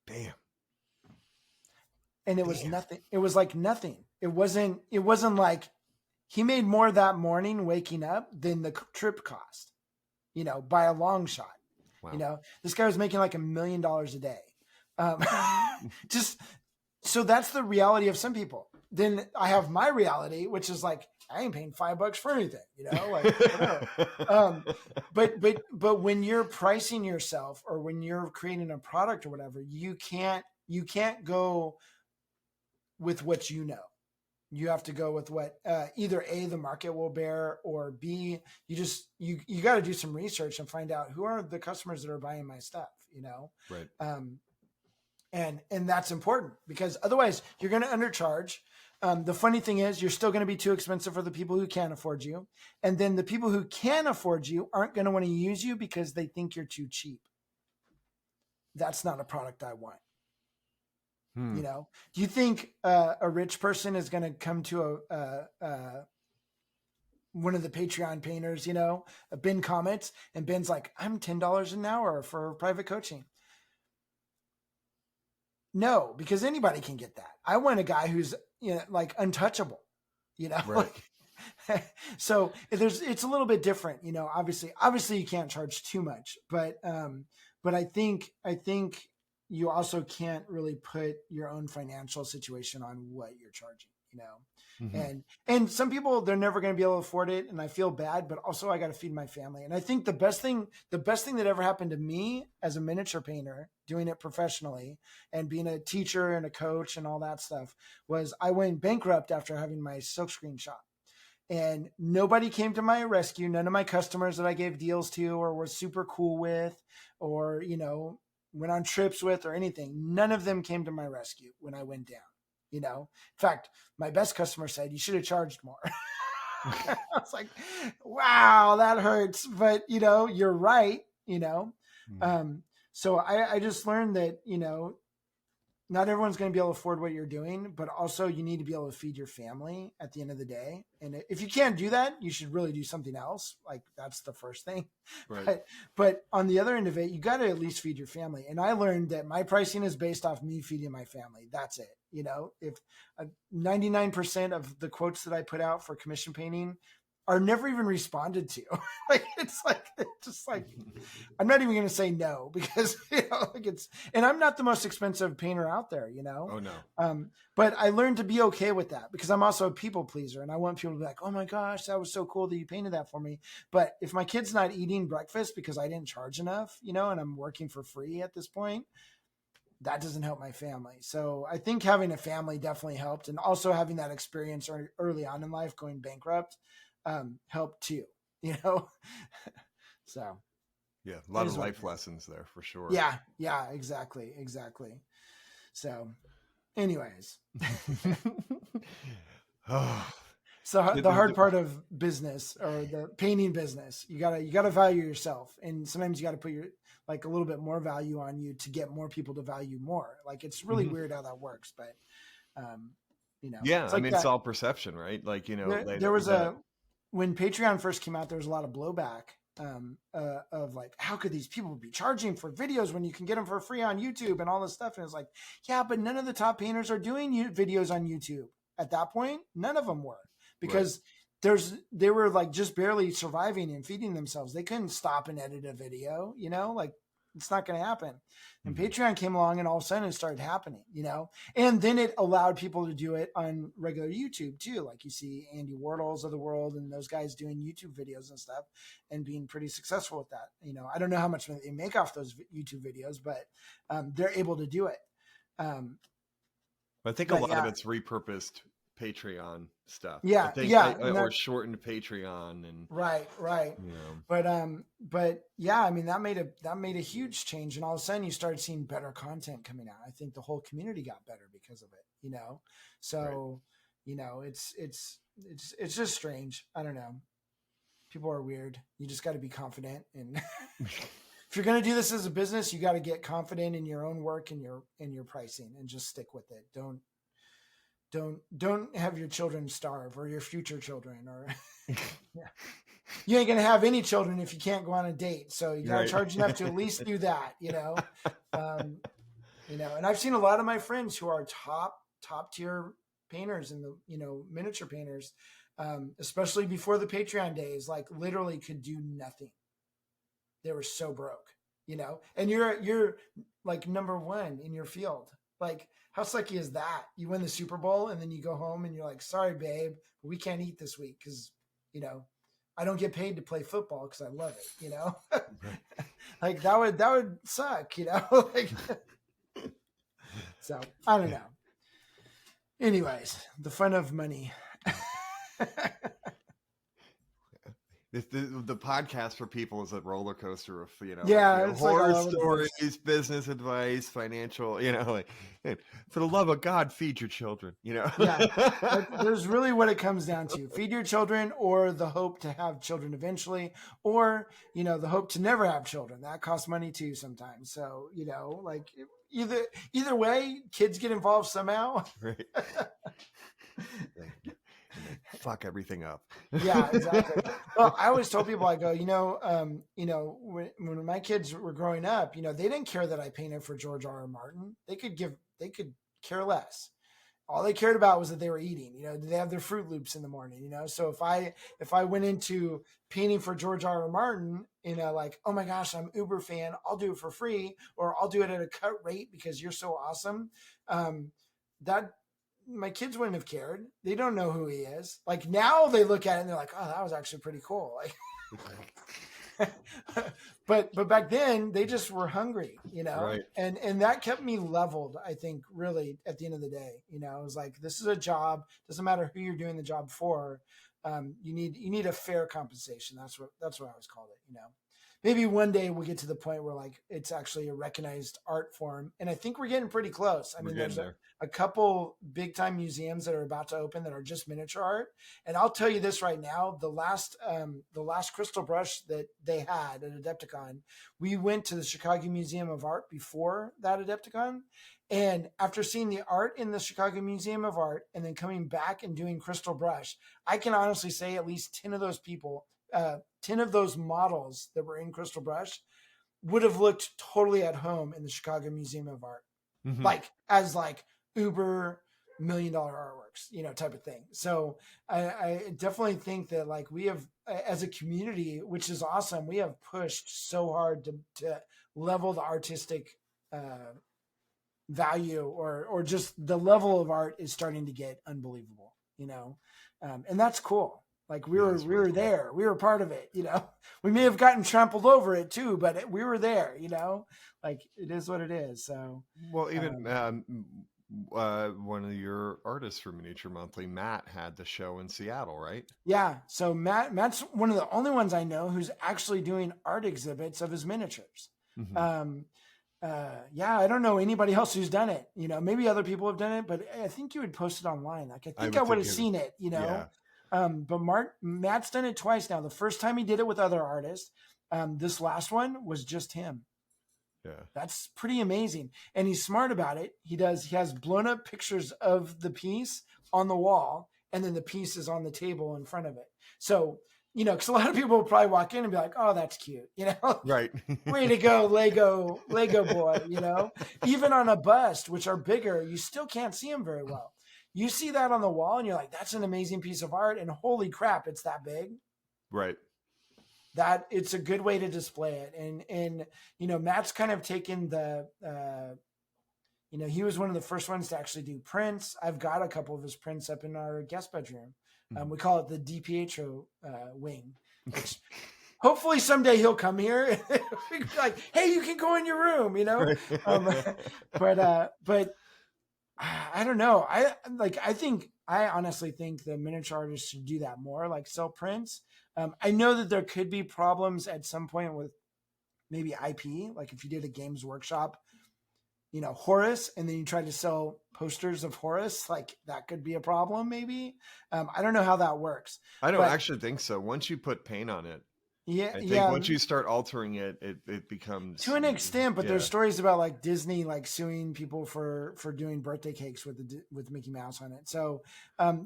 Damn. And it was nothing. It was like nothing. It wasn't like he made more that morning waking up than the trip cost, by a long shot. Wow. This guy was making like $1 million a day. Just so that's the reality of some people. Then I have my reality, which is like, I ain't paying $5 for anything, like, whatever. But when you're pricing yourself, or when you're creating a product or whatever, you can't go with what you know. You have to go with what either A, the market will bear, or B, you got to do some research and find out who are the customers that are buying my stuff, Right. And that's important, because otherwise you're going to undercharge. The funny thing is, you're still going to be too expensive for the people who can't afford you. And then the people who can afford you aren't going to want to use you because they think you're too cheap. That's not a product I want. Do you think a rich person is going to come to one of the Patreon painters, Ben Comets, and Ben's like, I'm $10 an hour for private coaching? No, because anybody can get that. I want a guy who's, like, untouchable, Right. So it's a little bit different, you know, obviously you can't charge too much, but I think you also can't really put your own financial situation on what you're charging, you know. Mm-hmm. And some people, they're never going to be able to afford it, and I feel bad, but also I got to feed my family. And I think the best thing that ever happened to me as a miniature painter, doing it professionally and being a teacher and a coach and all that stuff, was I went bankrupt after having my silkscreen shop. And nobody came to my rescue. None of my customers that I gave deals to or was super cool with, or, you know, went on trips with or anything. None of them came to my rescue when I went down. You know, in fact, my best customer said, "You should have charged more." I was like, wow, that hurts. But, you know, you're right, you know. So I just learned that, you know, not everyone's going to be able to afford what you're doing, but also you need to be able to feed your family at the end of the day. And if you can't do that, you should really do something else. Like, that's the first thing. Right. But on the other end of it, you got to at least feed your family. And I learned that my pricing is based off me feeding my family. That's it. You know, if 99% of the quotes that I put out for commission painting are never even responded to. It's just like, I'm not even going to say no, because, you know, like and I'm not the most expensive painter out there, you know? Oh no. But I learned to be okay with that, because I'm also a people pleaser, and I want people to be like, oh my gosh, that was so cool that you painted that for me. But if my kid's not eating breakfast because I didn't charge enough, you know, and I'm working for free at this point, that doesn't help my family. So I think having a family definitely helped. And also having that experience early on in life, going bankrupt, helped too, you know? So yeah, a lot of life lessons there for sure. Yeah, exactly. So anyways, so the hard part of business, or the painting business, you gotta value yourself. And sometimes you got to put a little bit more value on you to get more people to value more. Like, it's really weird how that works, but you know, yeah, it's I like mean, that. it's all perception, right? Like, you know, There was when Patreon first came out, there was a lot of blowback of like, how could these people be charging for videos when you can get them for free on YouTube and all this stuff? And it's like, yeah, but none of the top painters are doing videos on YouTube at that point. None of them were, because they were like just barely surviving and feeding themselves. They couldn't stop and edit a video, you know, like, it's not going to happen. And Patreon came along, and all of a sudden it started happening, you know, and then it allowed people to do it on regular YouTube too. Like, you see Andy Warhols of the world and those guys doing YouTube videos and stuff and being pretty successful with that. You know, I don't know how much they make off those YouTube videos, but they're able to do it. I think a lot of it's repurposed Patreon stuff. Yeah, I think, yeah, or shortened Patreon, and right. you know. But yeah, I mean, that made a huge change, and all of a sudden you started seeing better content coming out. I think the whole community got better because of it, you know. So, you know, it's just strange. I don't know. People are weird. You just got to be confident, and if you're going to do this as a business, you got to get confident in your own work and your pricing, and just stick with it. Don't have your children starve, or your future children, or you ain't gonna have any children if you can't go on a date. So you gotta charge enough to at least do that, you know. You know, and I've seen a lot of my friends who are top tier painters, and the, you know, miniature painters, especially before the Patreon days, like, literally could do nothing. They were so broke, you know. And you're like number one in your field. Like, how sucky is that? You win the Super Bowl, and then you go home and you're like, sorry, babe, we can't eat this week because, you know, I don't get paid to play football because I love it, you know? Like, that would suck, you know? Like, so I don't know. Anyways, the fun of money. The podcast for people is a roller coaster of, you know, horror stories, business advice, financial, you know, like, for the love of God, feed your children, you know. There's really what it comes down to: feed your children, or the hope to have children eventually, or, you know, the hope to never have children. That costs money too sometimes. So, you know, like, either way, kids get involved somehow. Right. Fuck everything up. Yeah, exactly. Well, I always told people, I go, you know, when my kids were growing up, you know, they didn't care that I painted for George R.R. Martin. They could care less. all they cared about was that they were eating. Did they have their Fruit Loops in the morning? So if I went into painting for George R.R. Martin, like, oh my gosh, I'm Uber fan, I'll do it for free, or I'll do it at a cut rate because you're so awesome. That my kids wouldn't have cared. They don't know who he is. Like now they look at it and they're like, oh, that was actually pretty cool. Like, but back then they just were hungry, Right. and that kept me leveled. I think really at the end of the day, it was like, this is a job. Doesn't matter who you're doing the job for. You need a fair compensation. That's what I always called it. Maybe one day we'll get to the point where like it's actually a recognized art form, and I think we're getting pretty close. I mean, there's a couple big time museums that are about to open that are just miniature art, and I'll tell you this right now: the last crystal brush that they had at Adepticon, we went to the Chicago Museum of Art before that Adepticon, and after seeing the art in the Chicago Museum of Art and then coming back and doing crystal brush, I can honestly say at least 10 of those people. 10 of those models that were in Crystal Brush would have looked totally at home in the Chicago Museum of Art, like as like uber $1 million artworks, type of thing. So I definitely think that like we have, as a community, which is awesome, we have pushed so hard to level the artistic value or just the level of art is starting to get unbelievable, and that's cool. Like we were there, we were part of it, we may have gotten trampled over it too, but we were there, like it is what it is. So, well, even one of your artists for Miniature Monthly, Matt, had the show in Seattle, right? Yeah. So Matt's one of the only ones I know who's actually doing art exhibits of his miniatures. Yeah, I don't know anybody else who's done it, maybe other people have done it, but I think you would post it online. Like, I think I would have seen it, Yeah. But Matt's done it twice now. The first time he did it with other artists. This last one was just him. Yeah. That's pretty amazing. And he's smart about it. He has blown up pictures of the piece on the wall, and then the piece is on the table in front of it. So, because a lot of people will probably walk in and be like, oh, that's cute. Right. Way to go, Lego boy, even on a bust, which are bigger, you still can't see them very well. You see that on the wall and you're like, that's an amazing piece of art. And holy crap, it's that big. Right. That it's a good way to display it. And Matt's kind of taken the, he was one of the first ones to actually do prints. I've got a couple of his prints up in our guest bedroom. We call it the DiPietro wing, which hopefully someday he'll come here. Like, hey, you can go in your room, but I don't know. I honestly think the miniature artists should do that more, like sell prints. I know that there could be problems at some point with maybe IP, like if you did a Games Workshop, Horus, and then you tried to sell posters of Horus, like that could be a problem maybe. I don't know how that works. I don't actually think so. Once you put paint on it, yeah, I think once you start altering it, it becomes to an extent. But there's stories about like Disney like suing people for doing birthday cakes with Mickey Mouse on it. So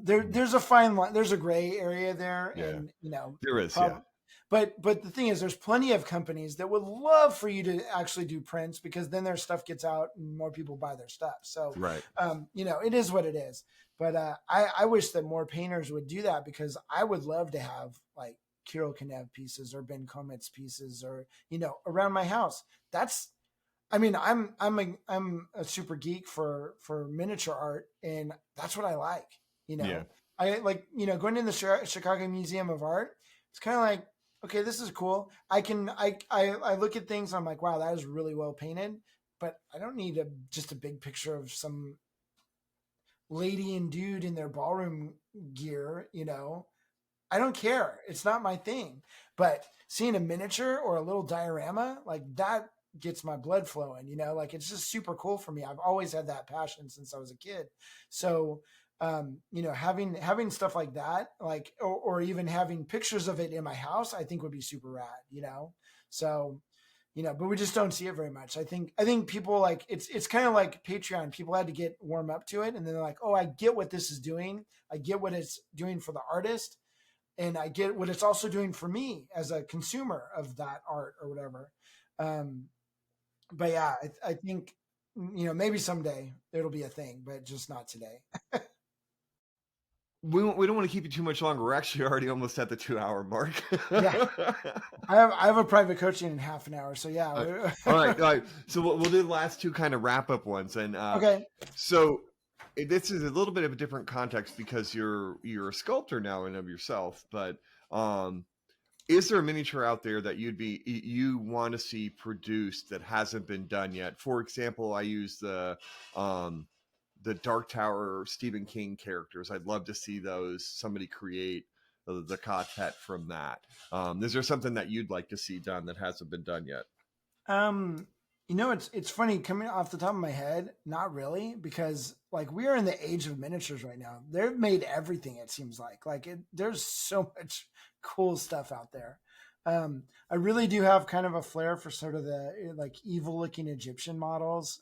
there's a fine line. There's a gray area there, and there is. But the thing is, there's plenty of companies that would love for you to actually do prints because then their stuff gets out and more people buy their stuff. So right, it is what it is. But I wish that more painters would do that because I would love to have like Kirill Kanev pieces or Ben Kometz pieces or around my house. I'm a super geek for miniature art, and that's what I like. I like going in the Chicago Museum of Art. It's kind of like, okay, this is cool. I look at things. I'm like, wow, that is really well painted. But I don't need just a big picture of some lady and dude in their ballroom gear. I don't care. It's not my thing. But seeing a miniature or a little diorama, like that gets my blood flowing, like it's just super cool for me. I've always had that passion since I was a kid. So, having stuff like that, like, or even having pictures of it in my house, I think would be super rad, So, but we just don't see it very much. I think people like, it's kind of like Patreon. People had to get warm up to it. And then they're like, oh, I get what this is doing. I get what it's doing for the artist. And I get what it's also doing for me as a consumer of that art or whatever. But yeah, I think maybe someday it'll be a thing, but just not today. We don't want to keep you too much longer. We're actually already almost at the 2-hour mark. Yeah. I have a private coaching in half an hour. So yeah. All right. So we'll do the last two kind of wrap up ones. And Okay. so this is a little bit of a different context because you're a sculptor now and of yourself, but is there a miniature out there that you want to see produced that hasn't been done yet? For example, I use the Dark Tower Stephen King characters. I'd love to see those. Somebody create the Cotet from that. Is there something that you'd like to see done that hasn't been done yet? It's funny coming off the top of my head, not really, because like we are in the age of miniatures right now. They've made everything, it seems like there's so much cool stuff out there. I really do have kind of a flair for sort of the like evil looking Egyptian models.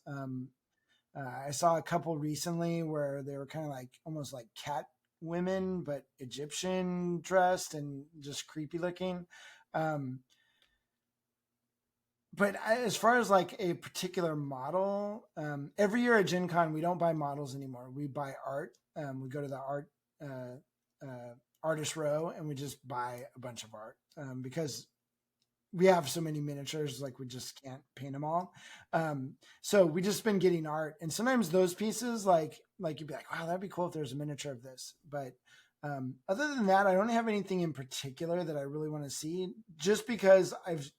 I saw a couple recently where they were kind of like almost like cat women, but Egyptian dressed and just creepy looking. But as far as like a particular model, every year at Gen Con, we don't buy models anymore. We buy art. We go to the artist row and we just buy a bunch of art because we have so many miniatures, like we just can't paint them all. So we just been getting art, and sometimes those pieces, like you'd be like, wow, that'd be cool if there's a miniature of this. But other than that, I don't have anything in particular that I really want to see, just because I've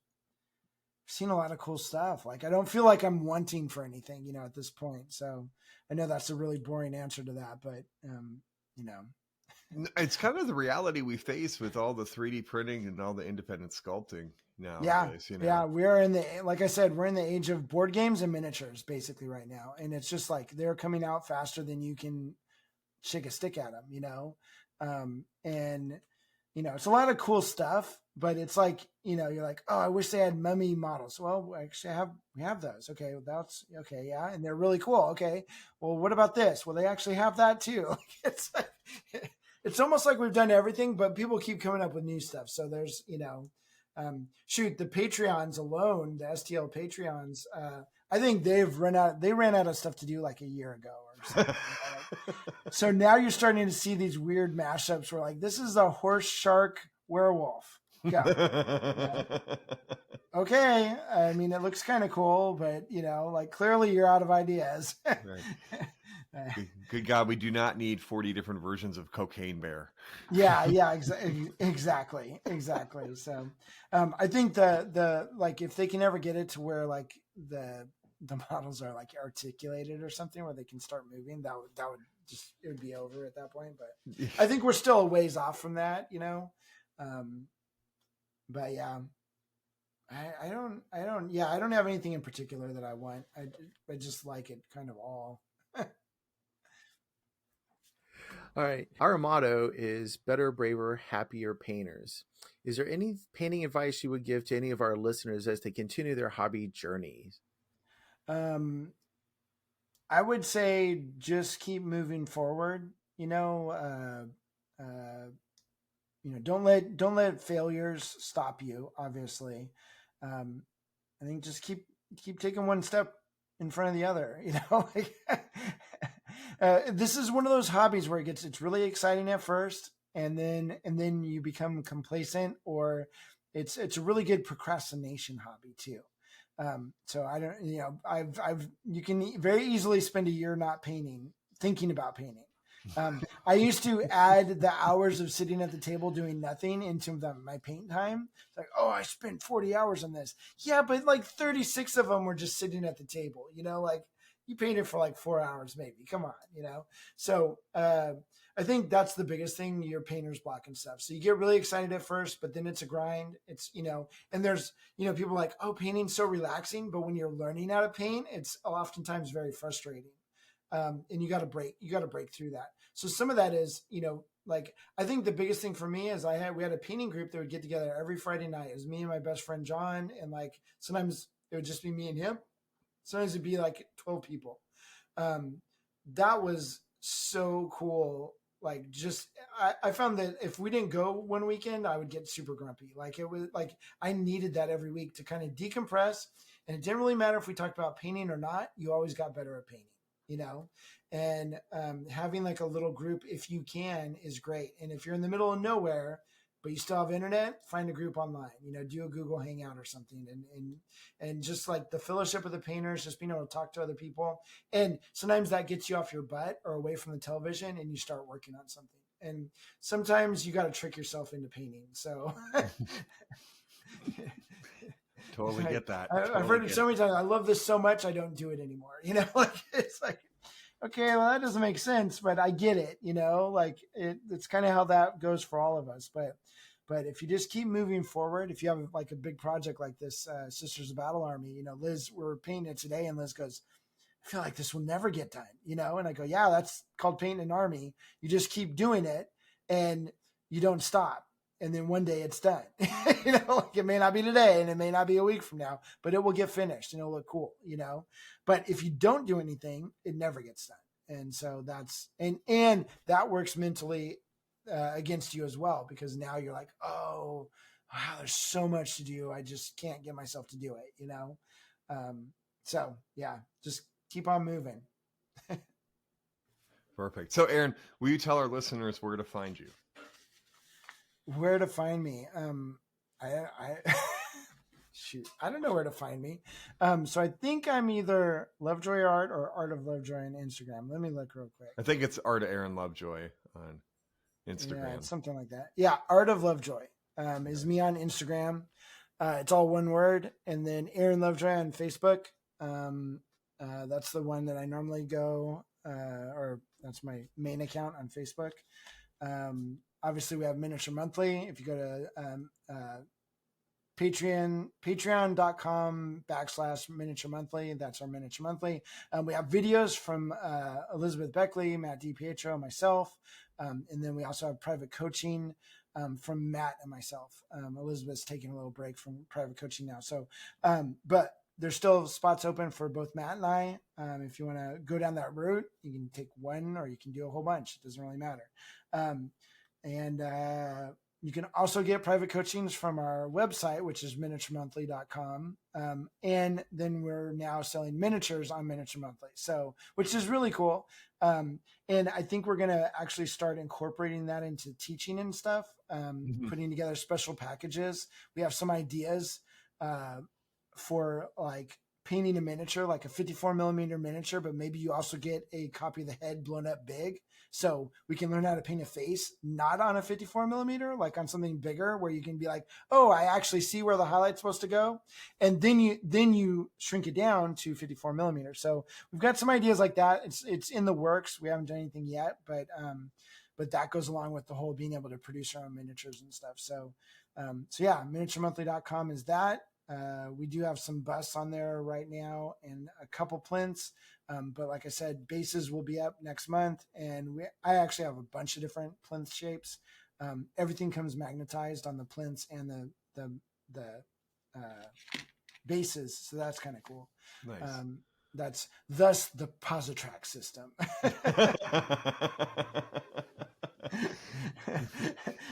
seen a lot of cool stuff. Like I don't feel like I'm wanting for anything, at this point. So I know that's a really boring answer to that, but it's kind of the reality we face with all the 3D printing and all the independent sculpting nowadays. Yeah, we're like I said, we're in the age of board games and miniatures basically right now, and it's just like they're coming out faster than you can shake a stick at them, and it's a lot of cool stuff, but it's like, you're like, oh, I wish they had mummy models. Well, actually we have those. Okay. Well, that's okay. Yeah. And they're really cool. Okay. Well, what about this? Well, they actually have that too. It's almost like we've done everything, but people keep coming up with new stuff. So there's, the Patreons alone, the STL Patreons, I think they ran out of stuff to do like a year ago or something. So now you're starting to see these weird mashups where like, this is a horse shark werewolf. Yeah. Okay. I mean, it looks kind of cool, but like clearly you're out of ideas. Right. Good God, we do not need 40 different versions of Cocaine Bear. Yeah, exactly. So, I think the like if they can ever get it to where like the models are like articulated or something where they can start moving, that would just, it would be over at that point. But I think we're still a ways off from that, but yeah, I don't have anything in particular that I want. I just like it kind of all. All right. Our motto is better, braver, happier painters. Is there any painting advice you would give to any of our listeners as they continue their hobby journeys? I would say just keep moving forward. Don't let failures stop you. Obviously, I think just keep taking one step in front of the other. This is one of those hobbies where it's really exciting at first, and then you become complacent, or it's a really good procrastination hobby too. So I don't, you can very easily spend a year not painting, thinking about painting. I used to add the hours of sitting at the table doing nothing into my paint time. It's like, oh, I spent 40 hours on this. Yeah, but like 36 of them were just sitting at the table, like you painted for like 4 hours, maybe. Come on, So I think that's the biggest thing, your painter's block and stuff. So you get really excited at first, but then it's a grind. It's, and there's, people are like, oh, painting's so relaxing. But when you're learning how to paint, it's oftentimes very frustrating. And you got to break through that. So some of that is, like, I think the biggest thing for me is we had a painting group that would get together every Friday night. It was me and my best friend, John. And like, sometimes it would just be me and him. Sometimes it'd be like 12 people. That was so cool. Like, just, I found that if we didn't go one weekend, I would get super grumpy. Like, it was like, I needed that every week to kind of decompress And it didn't really matter if we talked about painting or not. You always got better at painting, you know, and having like a little group, if you can, is great. And if you're in the middle of nowhere, but you still have internet, find a group online, you know, do a Google Hangout or something. And just like the fellowship of the painters, just being able to talk to other people. And sometimes that gets you off your butt or away from the television and you start working on something. And sometimes you got to trick yourself into painting. So Totally get that. I've heard it so many times. I love this so much, I don't do it anymore. You know, like it's like, okay, well, that doesn't make sense, but I get it. You know, like it's kind of how that goes for all of us. But if you just keep moving forward, if you have like a big project like this, Sisters of Battle Army, you know, Liz, we're painting it today, and Liz goes, I feel like this will never get done, you know? And I go, yeah, that's called painting an army. You just keep doing it and you don't stop. And then one day it's done. You know, like it may not be today and it may not be a week from now, but it will get finished and it'll look cool, you know? But if you don't do anything, it never gets done. And so that's, and that works mentally against you as well, because now you're like, oh, wow, there's so much to do. I just can't get myself to do it, you know? So yeah, just keep on moving. Perfect. So Aaron, will you tell our listeners where to find you? Where to find me? I shoot, I don't know where to find me. So I think I'm either Lovejoy Art or Art of Lovejoy on Instagram. Let me look real quick. I think it's Art of Aaron Lovejoy on Instagram. Yeah, it's something like that. Yeah, Art of Lovejoy is me on Instagram. It's all one word, and then Aaron Lovejoy on Facebook. That's the one that I normally go, or that's my main account on Facebook. Obviously we have Miniature Monthly. If you go to patreon.com/Miniature Monthly, that's our Miniature Monthly. We have videos from Elizabeth Beckley, Matt DiPietro, myself. And then we also have private coaching from Matt and myself. Elizabeth's taking a little break from private coaching now. So, but there's still spots open for both Matt and I. If you want to go down that route, you can take one or you can do a whole bunch. It doesn't really matter. And you can also get private coachings from our website, which is miniaturemonthly.com. And then we're now selling miniatures on Miniature Monthly. So, which is really cool. And I think we're going to actually start incorporating that into teaching and stuff, putting together special packages. We have some ideas for like painting a miniature, like a 54 millimeter miniature, but maybe you also get a copy of the head blown up big. So we can learn how to paint a face, not on a 54 millimeter, like on something bigger where you can be like, oh, I actually see where the highlight's supposed to go. And then you shrink it down to 54 millimeters. So we've got some ideas like that. It's in the works. We haven't done anything yet, but that goes along with the whole being able to produce our own miniatures and stuff. So yeah, miniaturemonthly.com is that. We do have some busts on there right now and a couple plinths. But like I said, bases will be up next month, and I actually have a bunch of different plinth shapes. Everything comes magnetized on the plinths and the bases, so that's kind of cool. Nice. That's thus the Positrack system.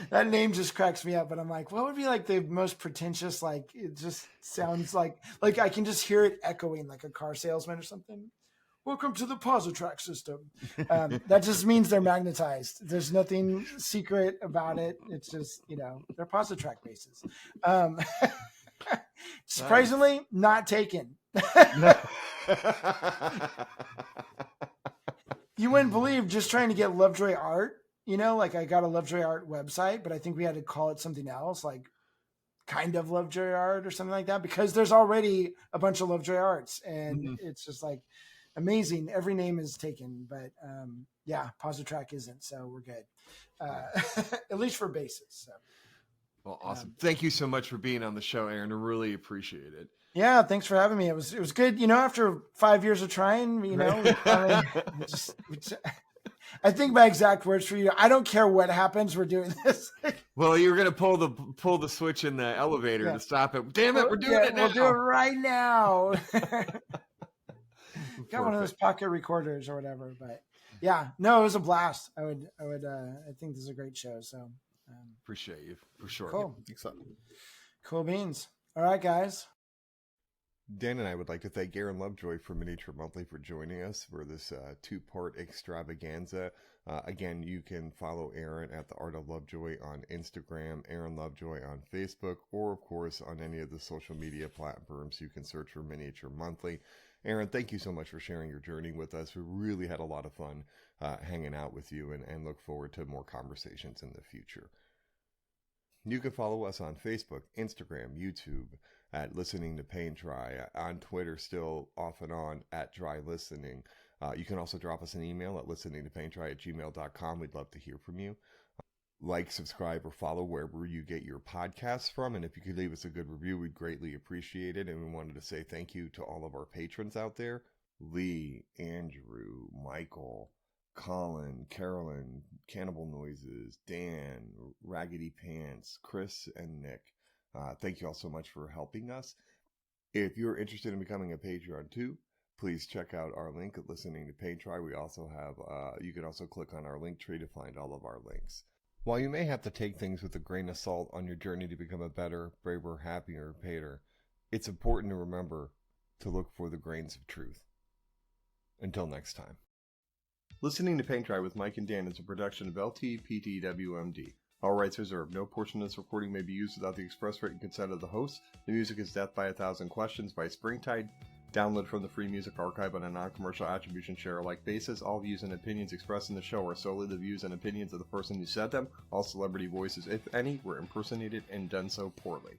That name just cracks me up, but I'm like, what would be like the most pretentious? Like, it just sounds like I can just hear it echoing like a car salesman or something. Welcome to the Positrack system. That just means they're magnetized. There's nothing secret about it. It's just, they're Positrack bases. Surprisingly, not taken. You wouldn't believe, just trying to get Lovejoy art. Like I got a Lovejoy art website, but I think we had to call it something else, like kind of Lovejoy art or something like that, because there's already a bunch of Lovejoy arts, and it's just like amazing. Every name is taken, but yeah, Positrack isn't, so we're good. At least for bases. So. Well, awesome. Thank you so much for being on the show, Aaron. I really appreciate it. Yeah, thanks for having me. It was good. After 5 years of trying, I think my exact words for you, I don't care what happens, we're doing this. Well, you're going to pull the switch in the elevator to stop it. Damn it, we're doing it now. We'll do it right now. Got one of those pocket recorders or whatever, but yeah, no, it was a blast. I think this is a great show. So appreciate you for sure. Cool. Excellent. Cool beans. All right, guys. Dan and I would like to thank Aaron Lovejoy from Miniature Monthly for joining us for this two-part extravaganza. Again, you can follow Aaron at The Art of Lovejoy on Instagram, Aaron Lovejoy on Facebook, or of course on any of the social media platforms. You can search for Miniature Monthly. Aaron, thank you so much for sharing your journey with us. We really had a lot of fun hanging out with you and look forward to more conversations in the future. You can follow us on Facebook, Instagram, YouTube at Listening to Paint Dry, on Twitter still off and on at Dry Listening. You can also drop us an email at listeningtopaintdry@gmail.com. We'd love to hear from you. Like, subscribe, or follow wherever you get your podcasts from. And if you could leave us a good review, we'd greatly appreciate it. And we wanted to say thank you to all of our patrons out there. Lee, Andrew, Michael, Colin, Carolyn, Cannibal Noises, Dan, Raggedy Pants, Chris, and Nick. Thank you all so much for helping us. If you're interested in becoming a Patreon too, please check out our link at Listening to Paint Dry. We also have, you can also click on our link tree to find all of our links. While you may have to take things with a grain of salt on your journey to become a better, braver, happier painter, it's important to remember to look for the grains of truth. Until next time. Listening to Paint Dry with Mike and Dan is a production of LTPTWMD. All rights reserved. No portion of this recording may be used without the express written consent of the host. The music is Death by a Thousand Questions by Springtide. Download from the Free Music Archive on a non-commercial attribution share-alike basis. All views and opinions expressed in the show are solely the views and opinions of the person who said them. All celebrity voices, if any, were impersonated and done so poorly.